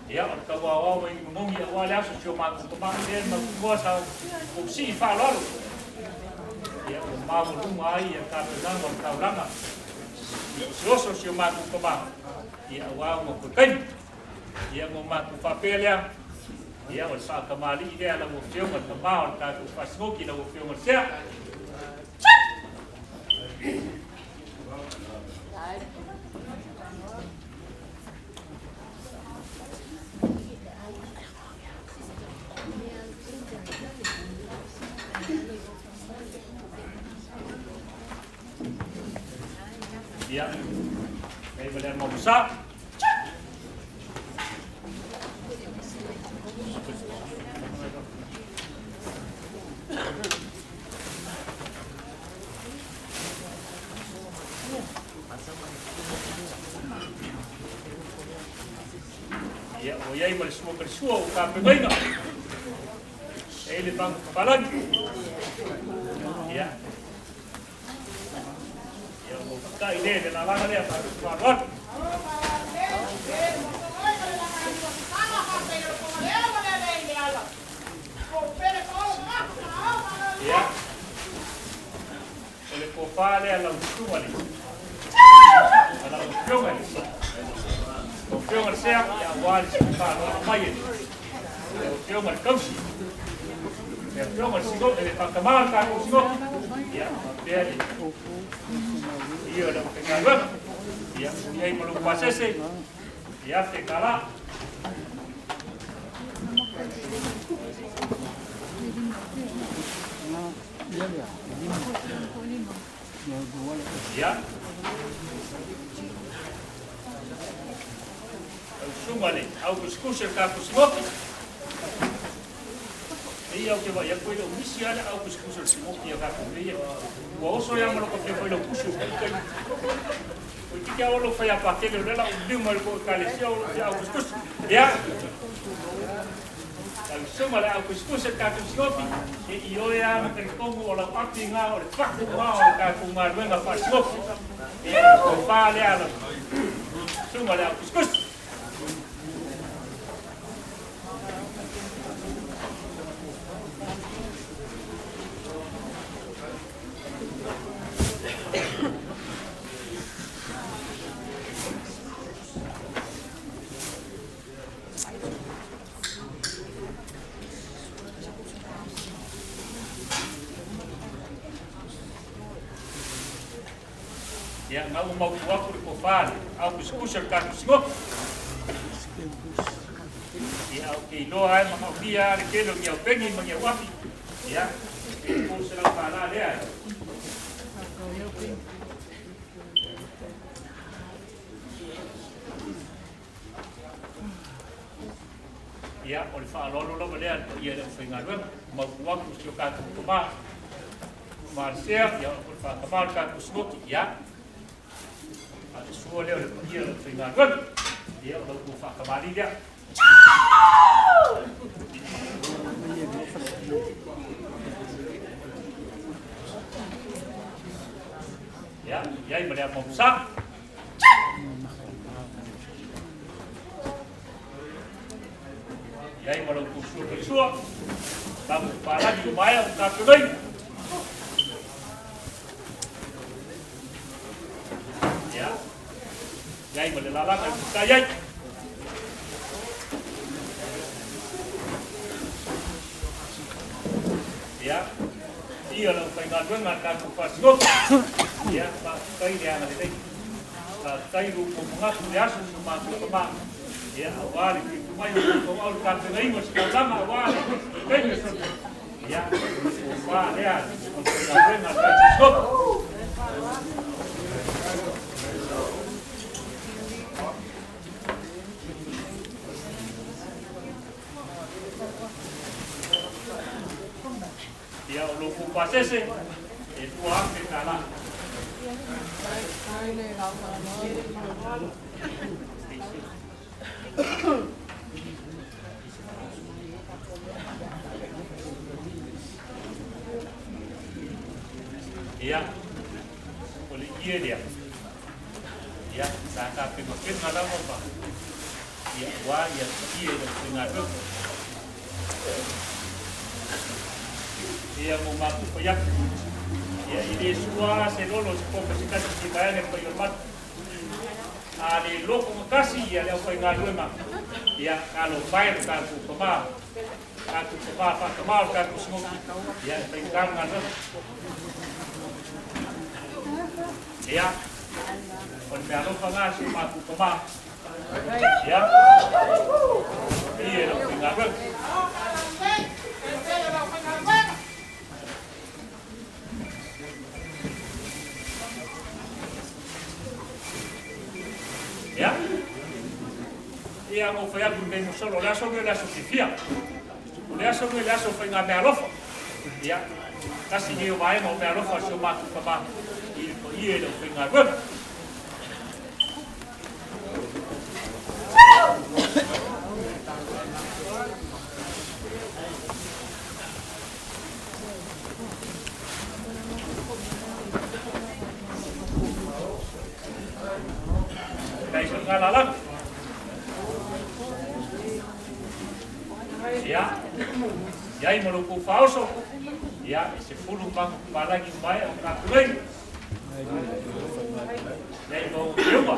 Ya, ka wa mo ngi wa le aso cho ma ko ma le ma ko sa ko si fa lo. Ya, mau rumah ya karena mau kaulangan. Soso si maku koma. Ya, wau mau kuken. Ya, mau maku papel ya. Ya, wasa kemali dia la mo film at mau ta ku pasmoki la mo film sia. Ya, saya boleh mau besar. Ia o iai ma le sua o ka pegaina. E le bangu kapalani. Ia. Ia o ka ile le la langa lea pa ron. Ia. O le kofa le ala utunga le. Ala utunga le. O utunga le sea, ia wali si ka ron mai e. O utunga le kausi. E utunga le singo, e le pakamara ka o singo. Ia, pea le. Ia le pengaruan. Ia, ia i malungu pasese. Ia te kala. Ya. Sumale, au kuskus ka kusmoki. Ia o ke vai ko ile misi ala au kuskus smoki ka ko ile. Wo so ya mo ko ke ko ile kusu. O que é o lo foi a parte que ela viu mal com calecia o au kuskus. Ya. Al sumale au kuskus ka kusmoki. E io ia per como la parte nga o fatto nga o ka ko ma venga fa smoki. E ko fa le ala. Sumale au kuskus. Ya ngau mau wapu ko fale au kuskus ka kusmo ya au ke lo ai ma dia ke lo ya pengi ma ya wapi ya ko se la fala le ai ya o fa lo le ai ya le finga lo ma wapu ka ko ma Marcia ya o fa kamar ka kusmo ya Suo leo le dia le finga good. Dia o ku fa kamali dia. Ya, ia me le momsa. Ia me lo ku suo. Vamos para di mai o ka pei. Ya. Yai boleh lala kan kita yai. Ya. Iya lo pengen ngangkat kupas gok. Ya, pak kai dia nanti deh. Kai rupa mengaku dia semua semua. Ya, awal itu mai awal kan pengen masuk lama awal. Kai ya. Wah, ya. Pengen ngangkat gok. Ya lo pasese itu ambil kalah. Ya, boleh dia. Ya, saya tapi mungkin malam apa? Ya, wah ya dia dengan tu. Dia mau mampu payah. Ya ini semua selolo kapasitas dibayar yang berhormat. Ada loko makasih ya yang pengaruh memang. Ya kalau bayar kartu kemar kartu semua. Ya pengang kan. Ya. Pengaruh pengasih kartu kemar. Ya. Iya pengaruh. Ya, ia mo fai algo bem solo la sobre la suficiencia. Le sobre la sobre na mealofa. Ya, casi eu vai mo mealofa so ma pa e ele foi na rua. Ia. Iai mo loko faoso. Ia, se fulu mang palagi mai o kakulei. Iai mo iupa.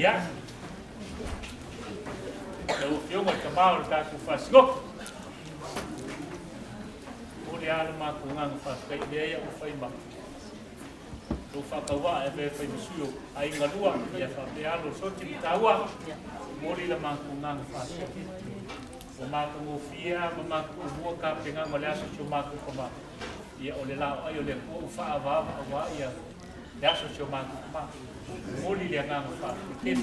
Ya, eu vou tomar o taco faz go. Olha a uma com um faz que ideia o foi mal. O facawa é bem foi sujo. Aí na rua ia fazer algo só que tawa. Mori la ma com um faz. O ma com o fia, o ma com o boca pegar olhar se o ma com como. Ia olhar lá, aí olhar o fa ava ia. Ia se o ma com Mori le nga fa kit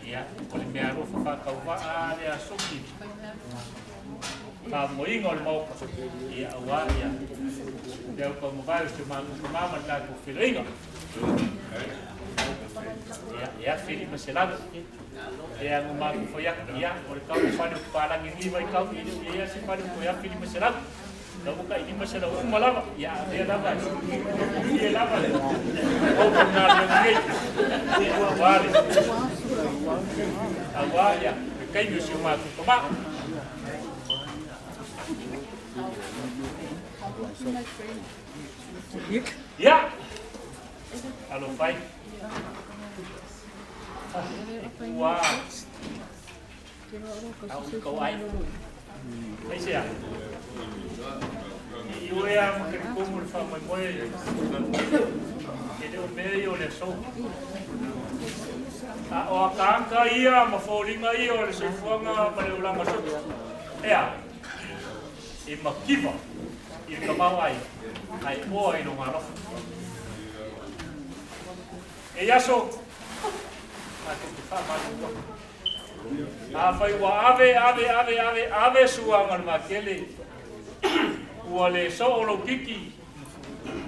ya ole me aro fa ka wa ale asoki ka mo ingol mo ya wa ya del ko mo vai se man mama ta ko filinga ya fili me selado ya mo ma ko ya ole ka fa ni para ngi vai ka ni ya se pa ni ko ya fili me selado. Kalau buka ini masalah umum lama, ya dia dapat, dia dapat. Oh benar benar, awal ya, kayak musim aku kemak. Ya, kalau baik, wah, kau air, ini siapa? Eu ia makan kumur sama moe, jadi o meio le so. O akanga ia maforinga ia o le sefuanga male ulanga so. Ea, e makiva, e kamau ai o ai no ngaro. E yaso, aku kita malu. Afai wa ave suanga makele. Wale so lo kiki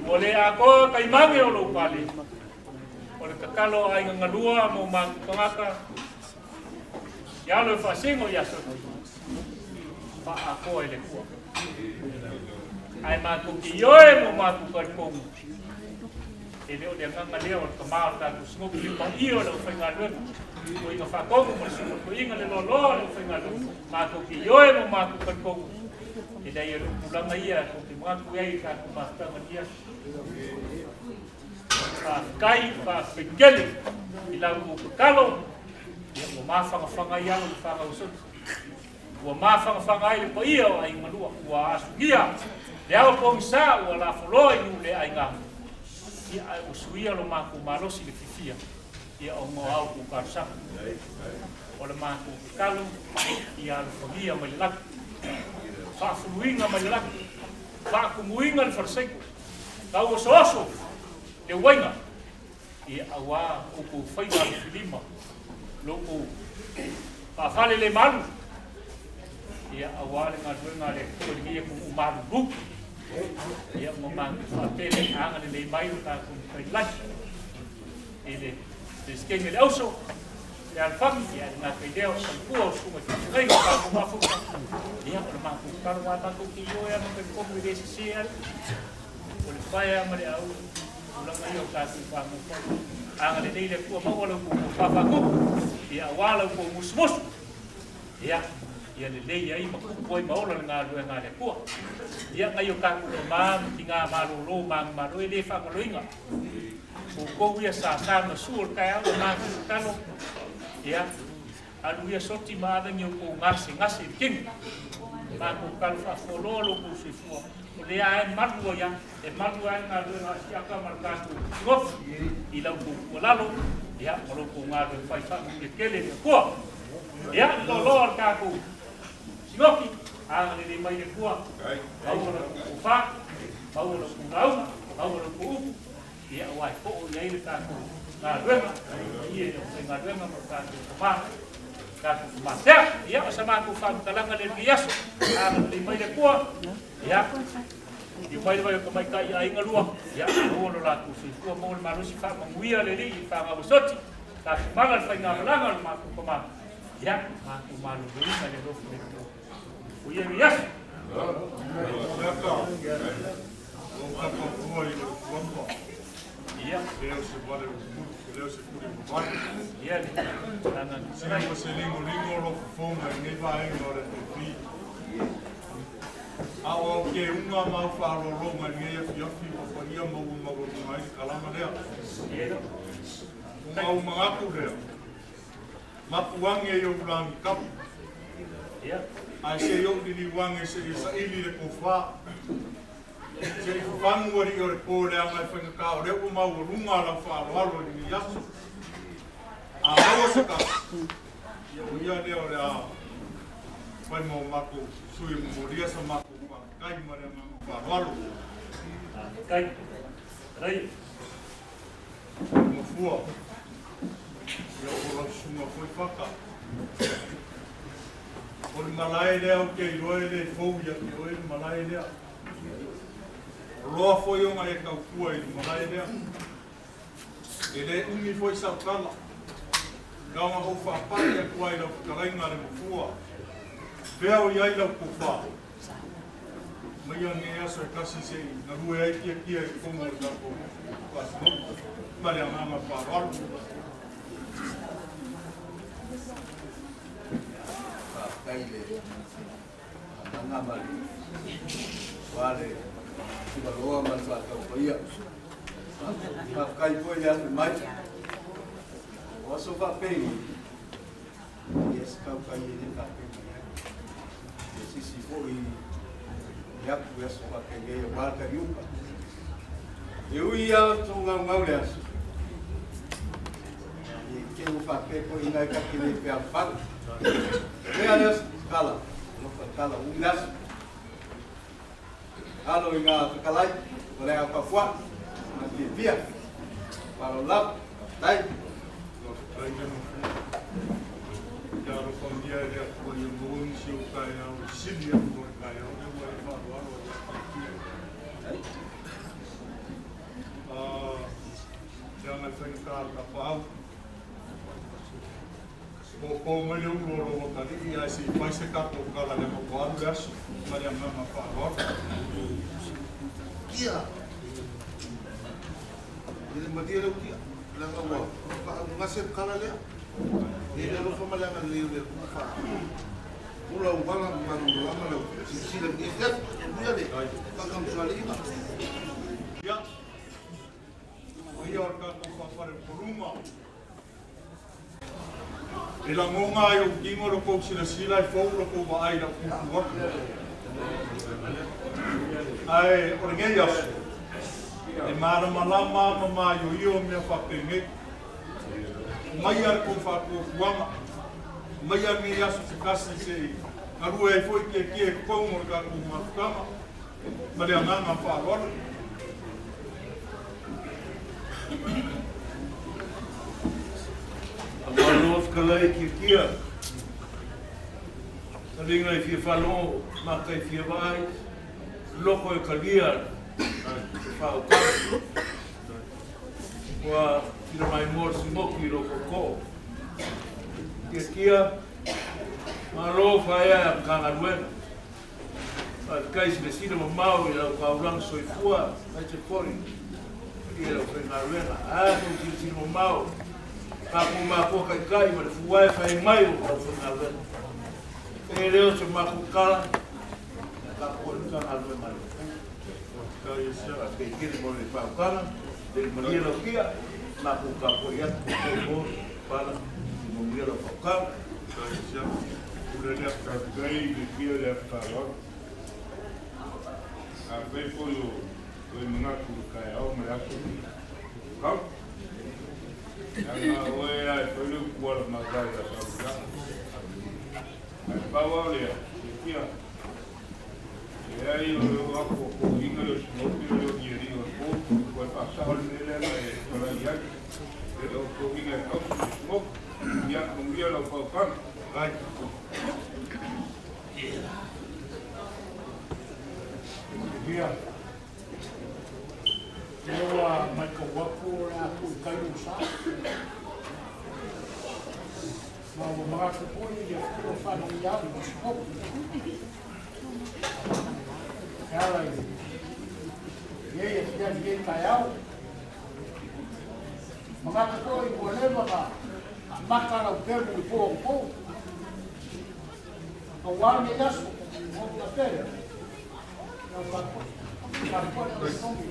wale ako kay mange lo pali wale kakalo ay ngalua mo magpangaka ya lo fasingo ya so pa ako ay lekwa ay makukiyoy mo makukarkong ele o de ngaleo kamao ta kusmo ki pa iyo lo fengalun ko inga fakong mo sumo ko inga le lo lo fengalun makukiyoy mo makukarkong. Tidak ia pulang ia, kumpulan kuai kan kumasta dia. Kai pa pegel, ilang kalau ia mafang ia fang usut. Wa mafang ia pa ia ai malua wa asugia. Dia pong sa wala foloi le ai nga. Ia usuia lo maku marosi le fifia. Ia o mo au ku karsa. Wala maku kalau ia lo ia melak. Fa'afuluinga malaki, fa'akumuinga al-farseiko, kau soso, le wainga, i awa uku whainga al-filima, loko fa'afale le malu, i awa le ngaduenga le kualingia kung umaru buki, i mamang fa'apele angan le mairu ta kung kailai, i le skenge le auso, le alfami ya na pideo sankuo sumo kai ka ko mafu ya ko ma ko karwa ta ko kiyo ya no ko ko de social ko le faya mare au ulang ayo ka si pa mo ang le dei le ko mo wala ko pa pa ko ya wala ko musmus ya le dei ai ma ko mo wala nga le ko ya ngayo ka ko ma tinga malu ma ro le fa ko loinga ko ya sa na sul ka ya ma ka no ya, alu ya soti maada nyo ko ngasi king, ma ko kalfa fololo ko sifo, le ay marwo ya, e marwo ay ngalu na siaka markato, ngof, ilaw ko lalo, ya, malo ko ngalu fai fa kele ko, ya, lolor ka ko, sinoki, ang ni may ko, bawala ko fa, bawala ko raw, bawala ko ya, wai ko ya ile ka ko. Ngaduenga, iya, ngaduenga merkati rumah, Kaku matea, ia sama aku whakatalanga le kiaso, le mai le kua, ia. I mai vai ko mai kai ai ngalua, ia, ono la ku si kua mo le marusi whamanguia le ri, whangau soti, ka mala whai ngā malanga le maku koma, ia, maku malu rima le rofu le kua. Uia mi iaso. Ia. Leo se kuri mawai. Ia, Sina se lingo lo fonga ngai vai ngore te pi. Awa ke unga mau wharo ronga ngai afi o ia mau mai kalama lea. ia. Mau mangaku lea. Mapuange yo ulangi kapu. Ia. Ai se yo dini wange se isa ili le kofa. Se fangu ori ore pole anga whenga ka o reo mau runga la wharo alo ni yasu. A maua se ka. Ia leo le a whai mo mako sui mo ria sa mako kai mare mako wharo alo. Kai. Rai. Mo fua. Ia ora sunga foi whaka. Ori malai leo kei roe le fou ia ki roe malai lea. Roa foi o mai kau kua i malai lea. E le umi foi sautala. Gaunga hou whapari a kua i lau karainga le mafua. Pea o iai lau kuwha. Mai a nge aso e kasi se na rue ai kia i kongo le kako pasino. Mare a ngama whawaru. Kaile nangamali wale kibaloa masaka koia kai koia mai waso fa pei yes kau kai ni ka pei sisi foi ya waso fa pei ya wa ka yuka eu ia tunga ngauleas e que o fa pei ko ina ka kile pe afal. Veadas kala, no kala ungas. Alo inga kalai, oleh apa kuat, nanti biar. Kalau lap, tai. Jaro kon dia dia ko yo bon siu kai au sidia ko kai au ne wa fa wa jangan fengkar ka pau. O mai o loro kali ia si vai se kapo kala le mo kwa gas maria mama fa ro ia ele madia lo kia la ngwa pa ngase kala le ele lo fa mala le le fa ula wala manu lama le si le ia ia le pa kam swali ia ia ka ko fa para poruma. E la ngonga ai o kingo lo kou sila e fou lo kou wa ai la kuku waka. Ai, o ngei aso. E mara malama mama yo mea whapenge. Mai ar kou whakuanga. Mai ar ngei aso se kasi se arua e foi ke e kongo ka kou matukama. Mare a nganga whaarora. Malos kalai kia. Kalinga i fia whalo, maka i fia vai, loko e kalia, whao kama. Kua tira mai mor simoki loko ko. Kia, malo whaia a kanga ruena. Kaisi me sina mamau i lau kaurang soifua, mai te kori. Ia lau whainga ruena, kau sina mamau. Kapu mako kai ma le fuai fai mai o ka funa le. E leo se mako kala. Ka ko ka alwe mai. Ka isa ke kiri mo le pau kala. De mo le kia mako ka ko ya ko para mo le pau kala. Ka isa ule le ka gai de kia le pau. A ve po yo ko mga ku kai au ma ya ko. Yang awal ai foi o qual magai da saúde. Ai bawa le, kia. E aí o apo o inga os móveis eu diria o pouco, foi passar nele lá e para aí. Eu o inga o smoke, já não via lá o falcão. Vai. Ia. Ewa mai ka wapu la ku kai usa. Ma o mga kupuni ya ku fa no ya mo skop. Kala ye. Ye ye kayau. Mga kupuni ko le mga makara o termo po po. Awang ya su. Mo la pere. Na pa. Na pa no songi.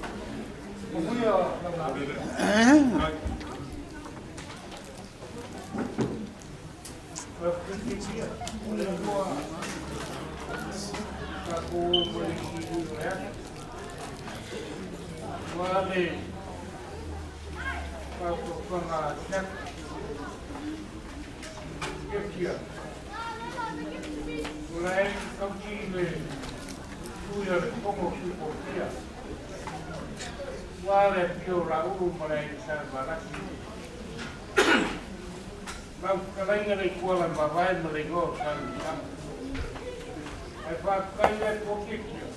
Wale pio rauru malai salvarasi. Mau kalainga le kuala mawai malai go kan kan. Ai fa kainga kokikio.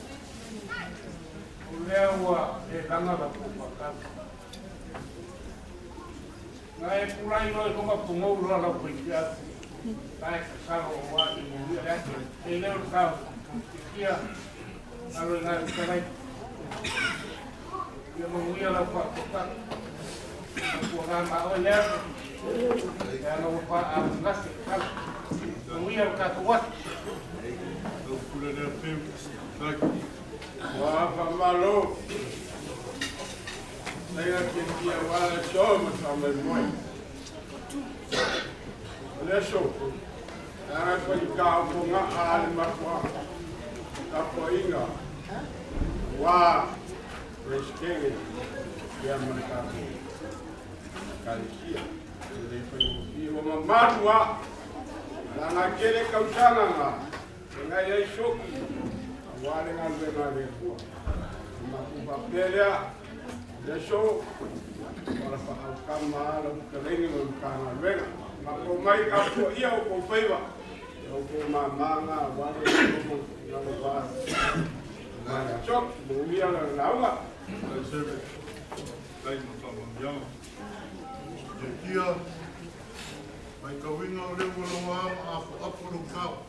Ulewa e langa la pupa kan. Ngai pulai no ko ma pungo la puia. Ai ka wa ni mu ya e le ka kia. Alo ngai kalai. Yang menguya la pak pak kuangan awalnya yang lupa amnas kan menguya ka kuat Wah, pamalo. Saya kiki awal show bersama moi. Oleh show. Jangan kau kau bunga al makwa. Kau inga. Wah. Resking yang mereka kalisia, jadi penguji memamadwa, dan akhirnya kau sana, dengan Yesus, awal dengan benar itu, mampu bapelya, Yesus, orang paham malam kering mengkanan benar, mampu mai kau ia kau payah, kau mamanga, awal itu kau nampak, mana cok, bumi yang lawa. Dai mo fa mo ya. Je kia mai ka winga o le wala apu no ka.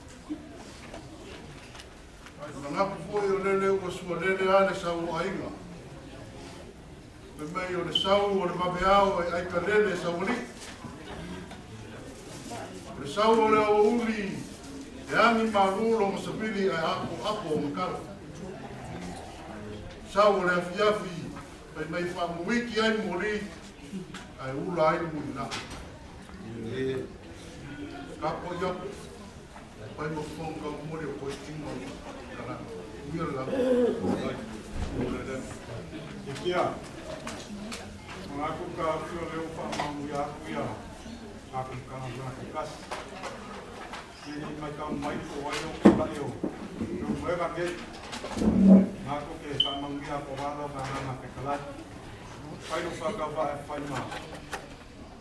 Ai ka ngapu foi o le o sua le ale sa o ainga. Me mai o le sau o le mabeao ai ka le sa o li. Le sau o le o uli. E ani marulo mo sapili ai apu mo ka. Sau le afiafi, pai mai whamawiki ai mori, ai ula ai mui na. Kapo iapu, pai mo whonga mori o koi tingo kara. Uia la, ula le. Ikia, aku ka fio leo whamamu ia kuia, aku ka ngana kas. Ini mai ka mai ko waio ka leo, no mwega ke. Aku ke samangia ko waro ka na ke kalat. Pai no fa ka va pai ma.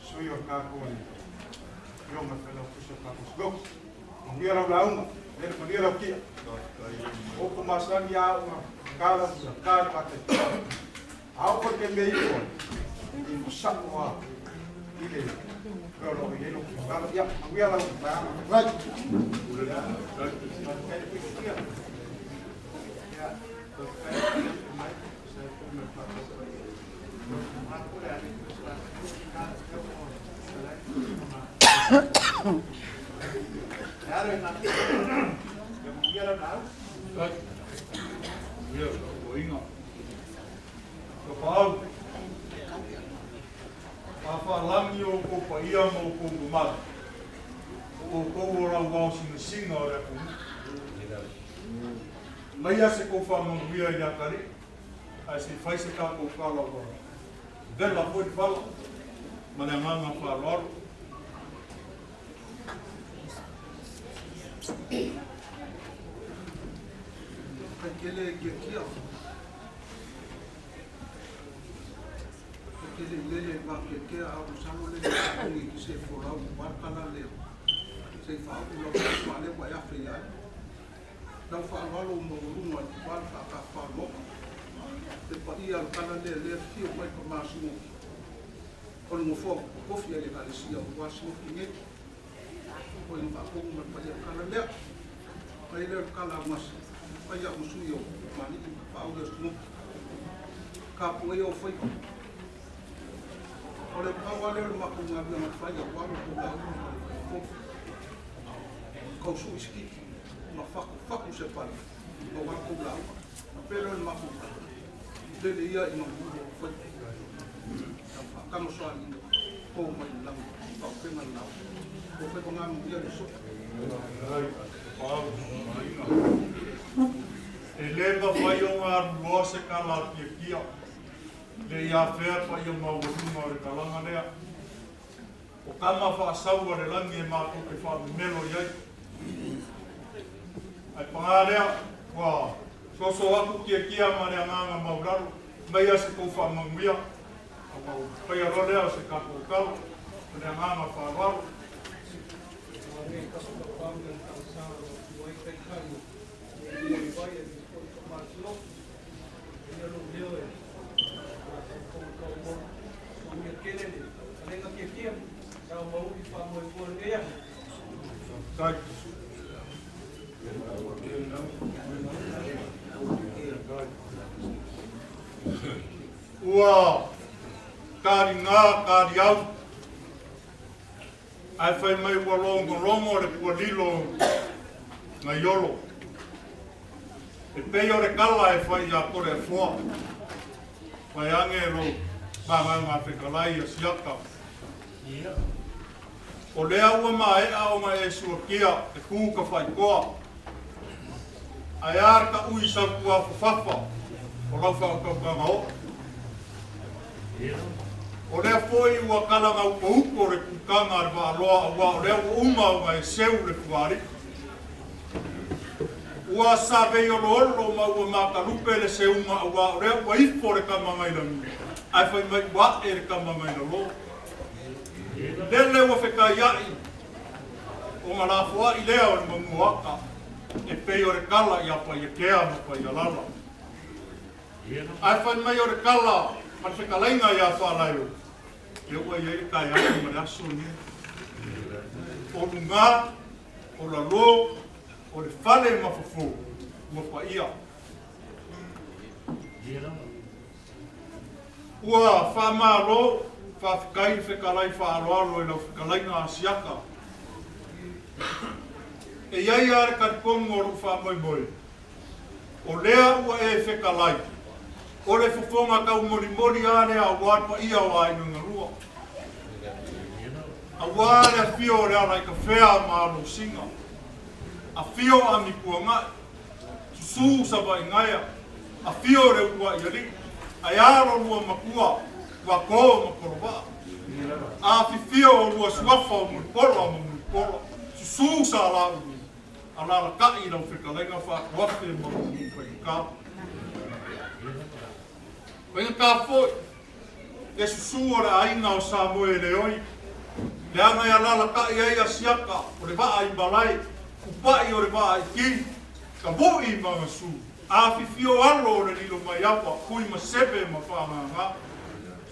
Suyo ka ko ni. Yo me felo kuso ka ko. Ngia ra launga. Ele ngia ra kia. O ko masan ya ka ka te. Au ko ke me iko. Ni sakwa. Ile. Kalau ini lo ka ya ngia ra ba. Right. Mai ase ko fa mo via ya kare. Ai se fai se ka ko fala ko. Vela foi fala. Mana manga fa lor. Aquele aqui ó. Aquele lele va que a o samo lele que se fora o barca na leo. sei fa o lo fa le wa ya fe ya não fala lo mo rumo fala ka falo te pa ia kana le fio mai ko masu on mo fo ko fia le kale sia o wasu kinge ko in ba ko mo pa ia kana le ai le kala mas pa ia musu yo mani pa o le mo ka po yo foi ole pa wale le ma ko ngabi ma fa ia wa ko la ko su iski ma faku se pala o wa ko la pero el ma ko le ia ino foi kama soal ko mai lang ko pe man na ko pe ko ngam dia so Eleva vai uma roça cala aqui ó. Le ia fer pa ia mau uma re kalanga lea. O kama fa saua re langi e mātou ke fa melo iai. Ai pangarea wa so aku ki ama le nganga mauraro mai ase ko fa manguia. Pai a rolea se kapo kalo, le nganga fa waro. Wow! Kari ngā, kari au. Ai whai mai ua rongo re pua lilo ngā iolo. E pei o re kala e whai a kore e fua. Whai ange ro banga ngā whekalai a siaka. O lea ua mai au mai e sua kia e kūka whai koa. Ai arka ui sa kua whawhawha. O lau whakakanga o. O lea foi ua kalanga uko re kukanga re wāloa ua o lea ua uma e seu re kuari. Ua sa vei olo olo ma ua makalupe le seunga ua o lea ua ifo re kamangaina mi. Ai whai mai ua e re kamangaina lo. Lele ua whekai ai. O ngā lafua i lea o le mamuaka. E pei o re kala i apa i a kea ma pa i a lala. Ai whai mai o re kala ma whekalainga i a whalaio. E ua i e kai ai ma re aso ni. O lunga, o la lo, o le whale ma whafo, ua pa ia. Ua whamaro, whawhikai whekalai whaaloalo e lau whekalainga a siaka. E iai are karikongo ru whamoimoi. O lea ua e whekalai. O le whafonga kau mori are a wāpa ia o ainunga rua. A wāre a whio rea lai ka whea mālo singa. A whio a mi kuangai. Susu sawa i ngaia. A whio re ua i ari. A iaro rua makua. Wa kō makorova. A whiwhio o rua suafa o muripolo a muripolo. Susu sa la ui. A la kai rau whikalenga wha wafe ma ui whaika. Wenga ka foi. E susu o re ainga o Samoan le oi. Le anga ia lala kai ai a siaka. O le waa i balai. Kupai o le waa i ki. Ka boi mga su. A whiwhio alo o le lilo mai apa. Kui ma sepe ma whanganga.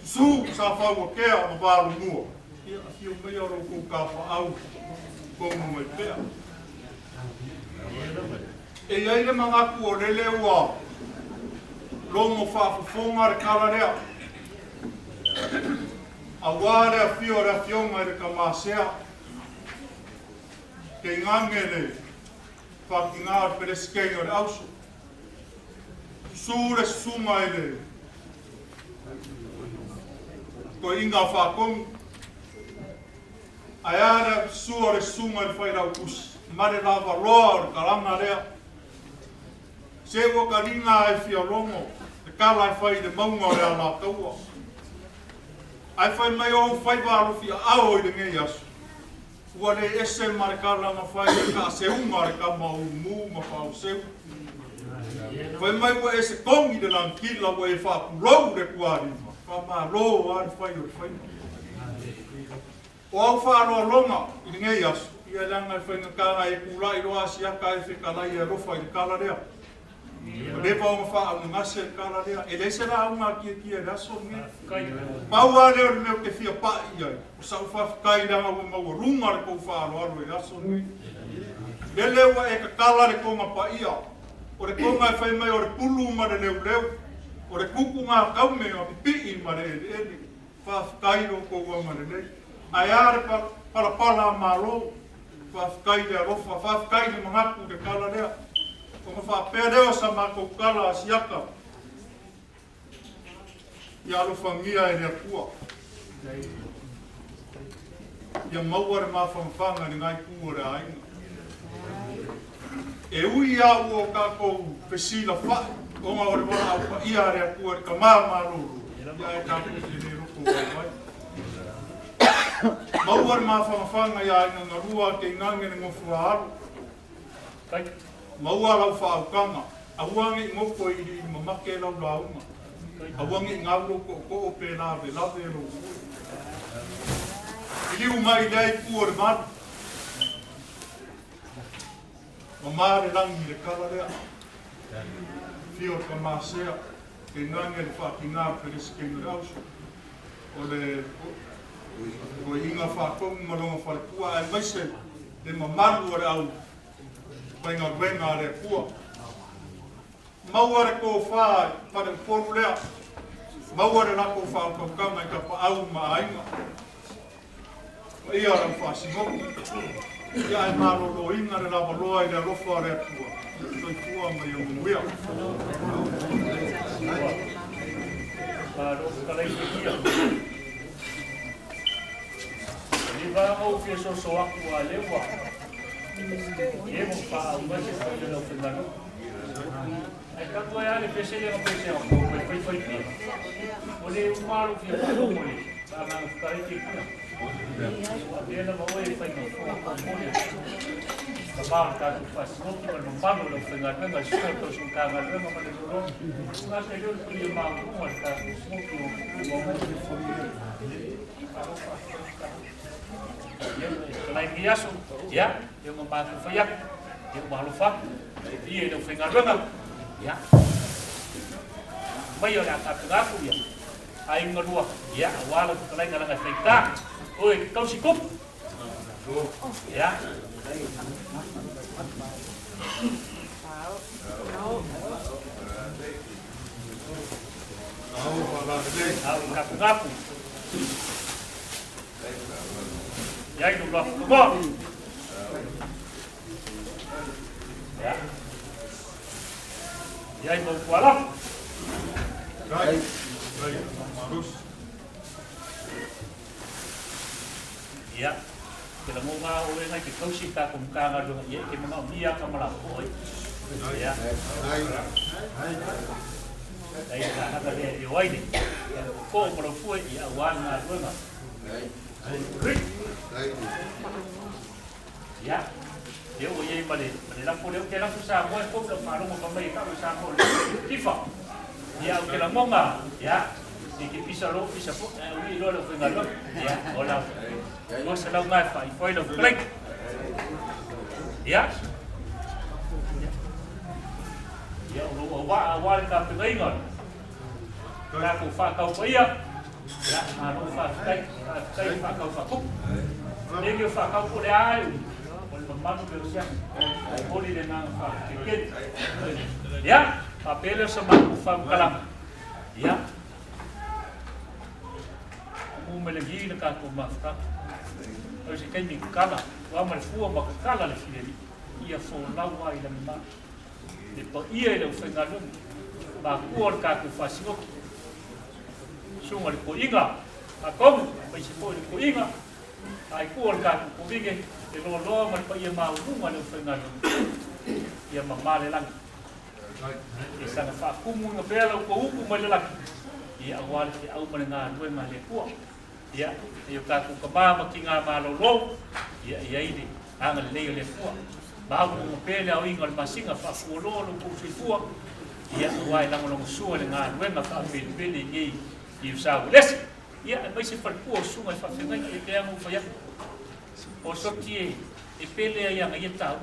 Susu sa whaua kea ma wāru mua. Ia a whio mai aro kou ka whaau. Kongu mai pea. E iai le mangaku o le leua. Longo whaafafonga re kalarea. A wāre a whio re a whionga re ka māsea. Kei ngange le whakinga o peresikei o le auso. Sūre sunga e le. Ko inga whakongu. Ai are sua re sunga i whairau kusi. Mare lava roa o karanga rea. Se o karinga e fia longo. E kala e whai le maunga o rea la kaua. Ai whai mai o whai wāro fia ao i le ngei asu. Ua le ese mare karanga whai le ka seunga re ka mau mu ma whao seu. Whai mai ua ese kongi le lankila ua e whapurou re kuarima. Wha maa loo ari whai o whai. O au wharoa longa i le ngei asu. ia langa whaingakanga e kula i roa siaka e whikalai e rofa i kala rea. Le pa o fa au ngase kala rea. E le se la unga kia raso nge. Paua leo le meo ke fia pa ia. O sa ufa kai langa ua maua runga le kou wha alo alo e raso nge. Le lewa e ka kala le konga pa ia. O le konga e whai mai o le pulu ma le leu leu. O le kuku ngā kaume o pipi ma le ele. Wha kai ro kou wa ma le lei. Ai are pala malo. Wha kai le rofa. Wha kai le mangaku le kala rea. Kung whapea sa mga kukala siaka. Ia alo whangia e rea kua. Ia maua re maa whamwhanga ni ngai kua re ainga. E ui au o kako pesila wha. O ngā ore wana au pa ia rea kua re ka maa maruru. Ia e kako te ruko wai. Maua re maa whamwhanga ia ainga ngā rua ke ngange ni ngofua aru. Maua lau whaukanga, awangi ngoko i mamake lau launga. Awangi ngaulo ko o pe lawe, lawe lo. Iliu mai lei kua re matu. Mamare langi le kala rea. Fio ka masea, ke ngange le whakingā peres ke ngirausu. O inga whakongu malonga wharekua, ai maise le mamaru ore au. Painga wenga re kua. Maua re ko whai, pare poru lea. Maua re nako whao kaukama i ka paau ma ainga. Ia rau whasimoku. Ia e maroro inga re lawa loa i re rofa re kua. Toi kua mai o muia. Rofa kalei kia. Ni va o fie so aku a lewa. E mo fa uma se fa de no final. Ai ka to ya le pese le pese o ko foi. Ole o malu que fa o mole. Ba na ka e ki. E na mo e fa no ko mole. Ba ka tu fa so que no palo lo final venga su to su ka ga no ma le ro. Na se yo que ma mo ka su que mo mo de família. Lai biaso, ya, eu não bato foi ya, eu balu fa, dia eu fui ngaranga, ya. Mai olha a tu ya, aí ngarua, ya, wala tu lai ngaranga feita, oi, kau sikup, ya. Ngaku. Ya itu loh, kemana? Ya itu kualam. Baik, terus. Ya, kita mau orang lagi kau sih tak kumkang ada, ya kita mau dia kamu lapor. Ya. Đây là các cái điều ấy đi, cô mà nó phui thì ở quan là luôn mà. Ya, điều gì mà để làm cô điều cái làm sao mỗi cô làm mà nó một cái các làm sao cô đi phỏng, ya cái làm mong à, ya, thì cái pizza phút, uống rồi là phải ngẩn lắm, ya, gọi là, nó sẽ lâu ngày phải được click, ya. Ya, wa ka pengaingan. Ka ku fa kau pa ia. Ya, anu fa kai fa kau fa ku. Ni ke fa kau ku le ai. Pol mamanu ke usia. Poli de nang fa tiket. Ya, papel sama ku fa kalam. Ya. Mu melegi le ka ku mafka. O se kai ni kala. Wa mal fu ma kala le fili. Ia fo lawa ila ma. De pa ia le fengalum ba kuor ka ku fasio sunga le poinga a kom pa se po le poinga ai kuor ka ku binge de lo ma pa ia ma uma le fengalum ia ma le lang e sa fa kumu nga pela ko uku ma le lang ia awal ki au ma nga due ma le kuor ia ia ka ku ka ma kinga ma lo ia ini ang le le kuor bago mo pele au ingal masinga fa fuolo ku fua ia wai lang long sua le nga wenga fa pele ni i usau les ia mai se fa ku sunga fa fenga i te amo fa ya o soti e pele ia ngai tau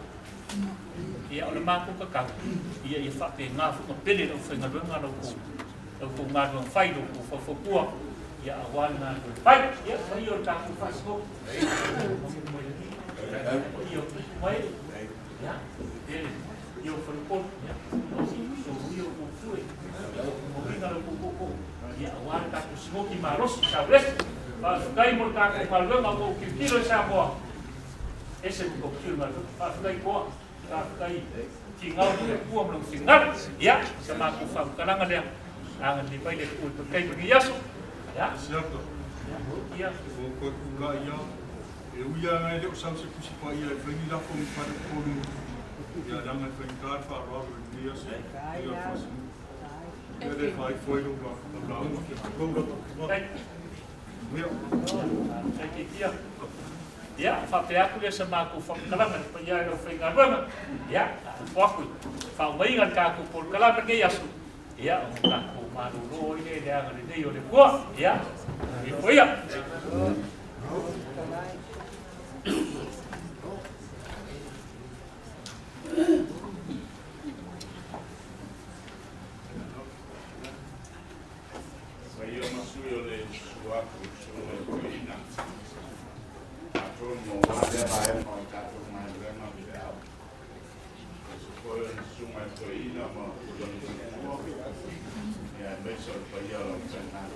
ia o le mako kakau ia ia whape ngā whuka pele o whainga runga lau ko ngā runga whai lau ko whakua ia awan ngā runga whai ia whai o tāku whasko ia whai ia pele ia whanupon ia ia kukue ia moringa lau kukoko ia awan tāku smoki marosi sa resi whai mo tāku malunga o kikilo sa moa ese ko kilma fa dai ko ta kai ki ngau ni ku mo si ngal ya sama ku fa kalanga le ang ni pai le ku to kai ni yaso ya Certo. ya Ko la ia e uia ngai le usau se kusi pa ia vengi la ko pa ko no ia danga vengi ka fa ro ni yaso ia fa si ia le fai foi do ba ko kai ya ya whapeaku le sa māku whakalanga pa ia e rau whainga runga ya waku whaumaiga kāku por kalanga ke yasu ya o kāku maruro i ne leanga le nei o le kua ya i poia Saya masuk oleh suatu suatu mo ada bayan mo tato mai ma video ko suma to ina mo ko ya beso pa yo lo sana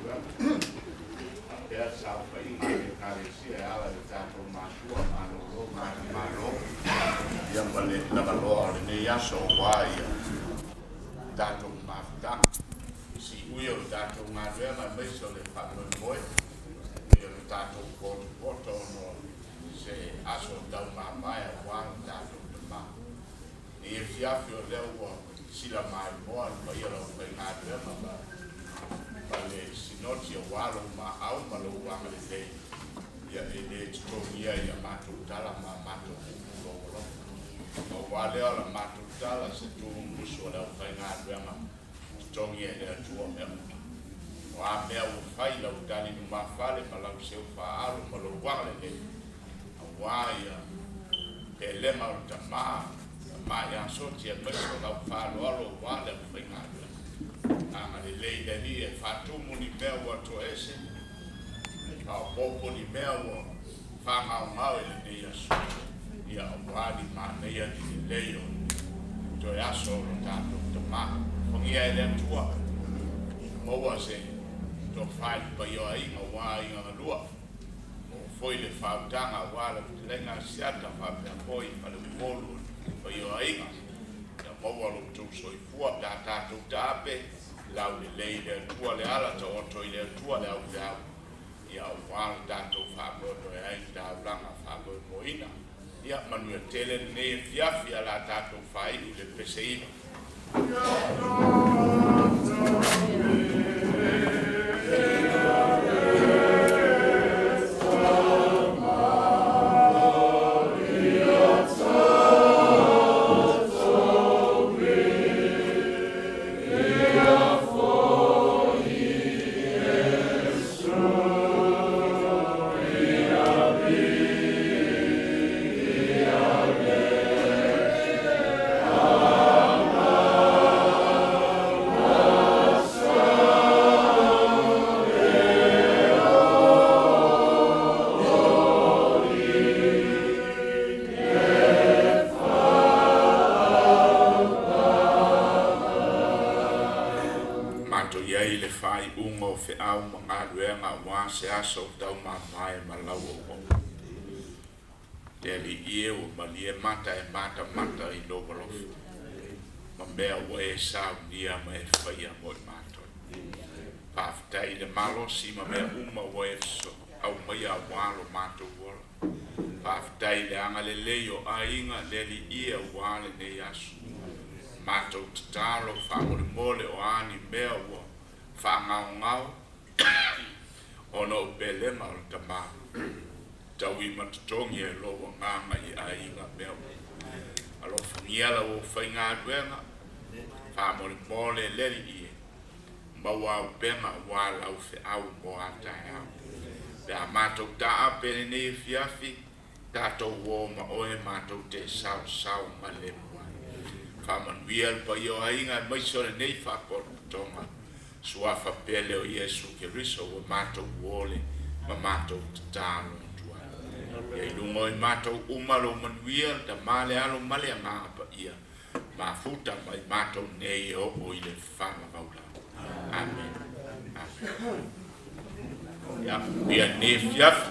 ya sa pa ina ke karisi ala de tato ma ko ma ro ya vale la valore ne ya so wai tato ma ta si uyo tato ma ma beso le fa mo yo tato ko no se aso tau mamaya wang tato te ma. E fiafi o leo wa sila mai moa ma ia lau kai ngā rema ma le sinoti o walo ma au ma lau wanga le lei. Ia e le tiko ia ia matu tala ma matu kuku lo. Ma wale o la matu tala se tu musu o leo kai ngā rema tongi e lea tua mea. O a mea u fai lau tani nu ma fale ma lau seu fa alu ma lau wanga le lei. Waya e lema o tama ma ya soti e peso la falo alo wale finga ama le lei de ni e fatu muni mea wa to ese a popo ni mea wa fa ma e le ya so ya wali ma ne ya ni lei o to ya so lo tanto tama con ia ele tua mo wa se to fai pa yo ai ma wa i nga lua foi le fautanga wala lenga siata fa pe poi pa le molu pa yo ai ya mo wala tu so i fu da ta tu tape la le le tua le ala to to le tua le au da ya wala da to fa mo to ai da blanga fa mo moina ya manu tele ne fia la ta to fa i le pesi se aso tau mamai malau o Deli ie o malie mata e mata i lobolof ma mea o e sa unia ma e whaia mo i mato paftai le malo si ma mea uma o e so au mai a walo mato wola paftai le anga le leo a inga deli ie o wale ne asu mato tatalo whamore mole o ani mea o whangau ngau ono belema o tama tau I matatongi e loa nganga I a inga mea alo whangiela o whainga duenga whamore mole leri I maua o benga wala o whi au mo ata e au pea matou ta apene ne fiafi Tato wo ma oe mātou te sao ma le mua. Whamanuia pa i o hainga mai sore nei whapotonga. Suafa pele o Yesu ke riso o mātou uole ma mātou tatalo tua. Ia ilungo i mātou umaro manuia ta male alo male a maa pa ia. Ma futa mai mātou nei o i le whama maula. Amen. Ia, ia ne fiaf.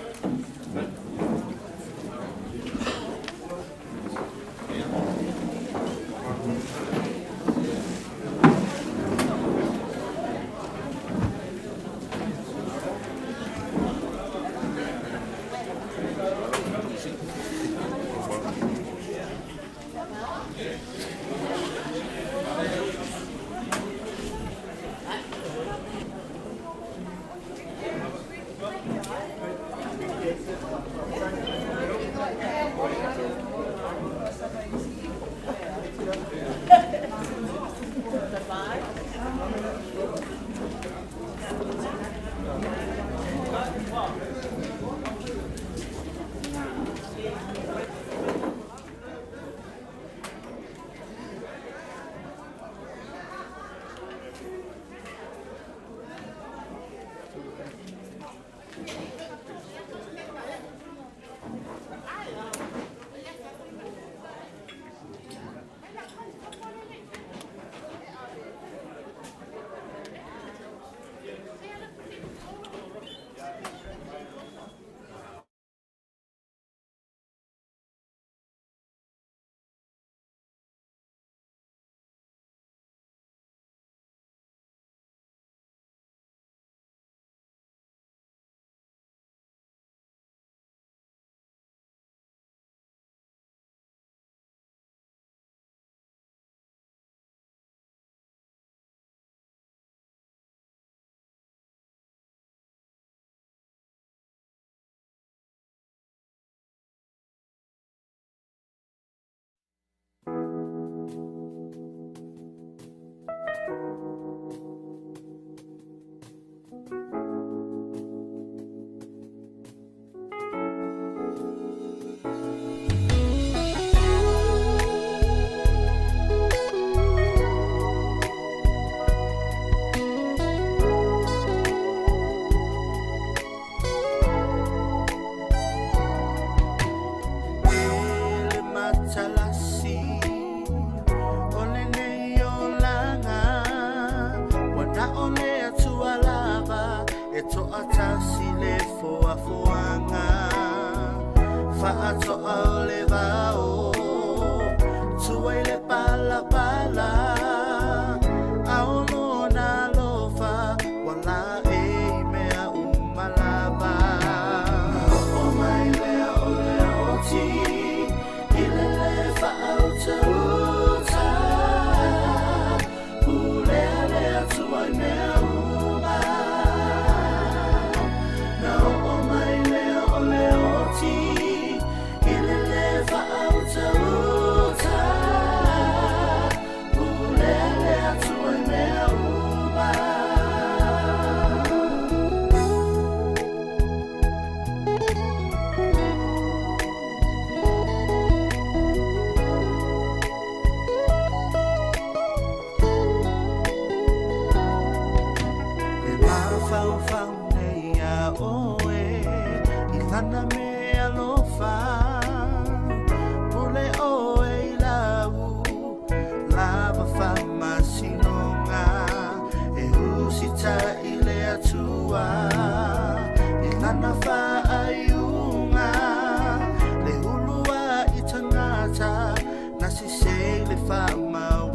Nasi se le fa mau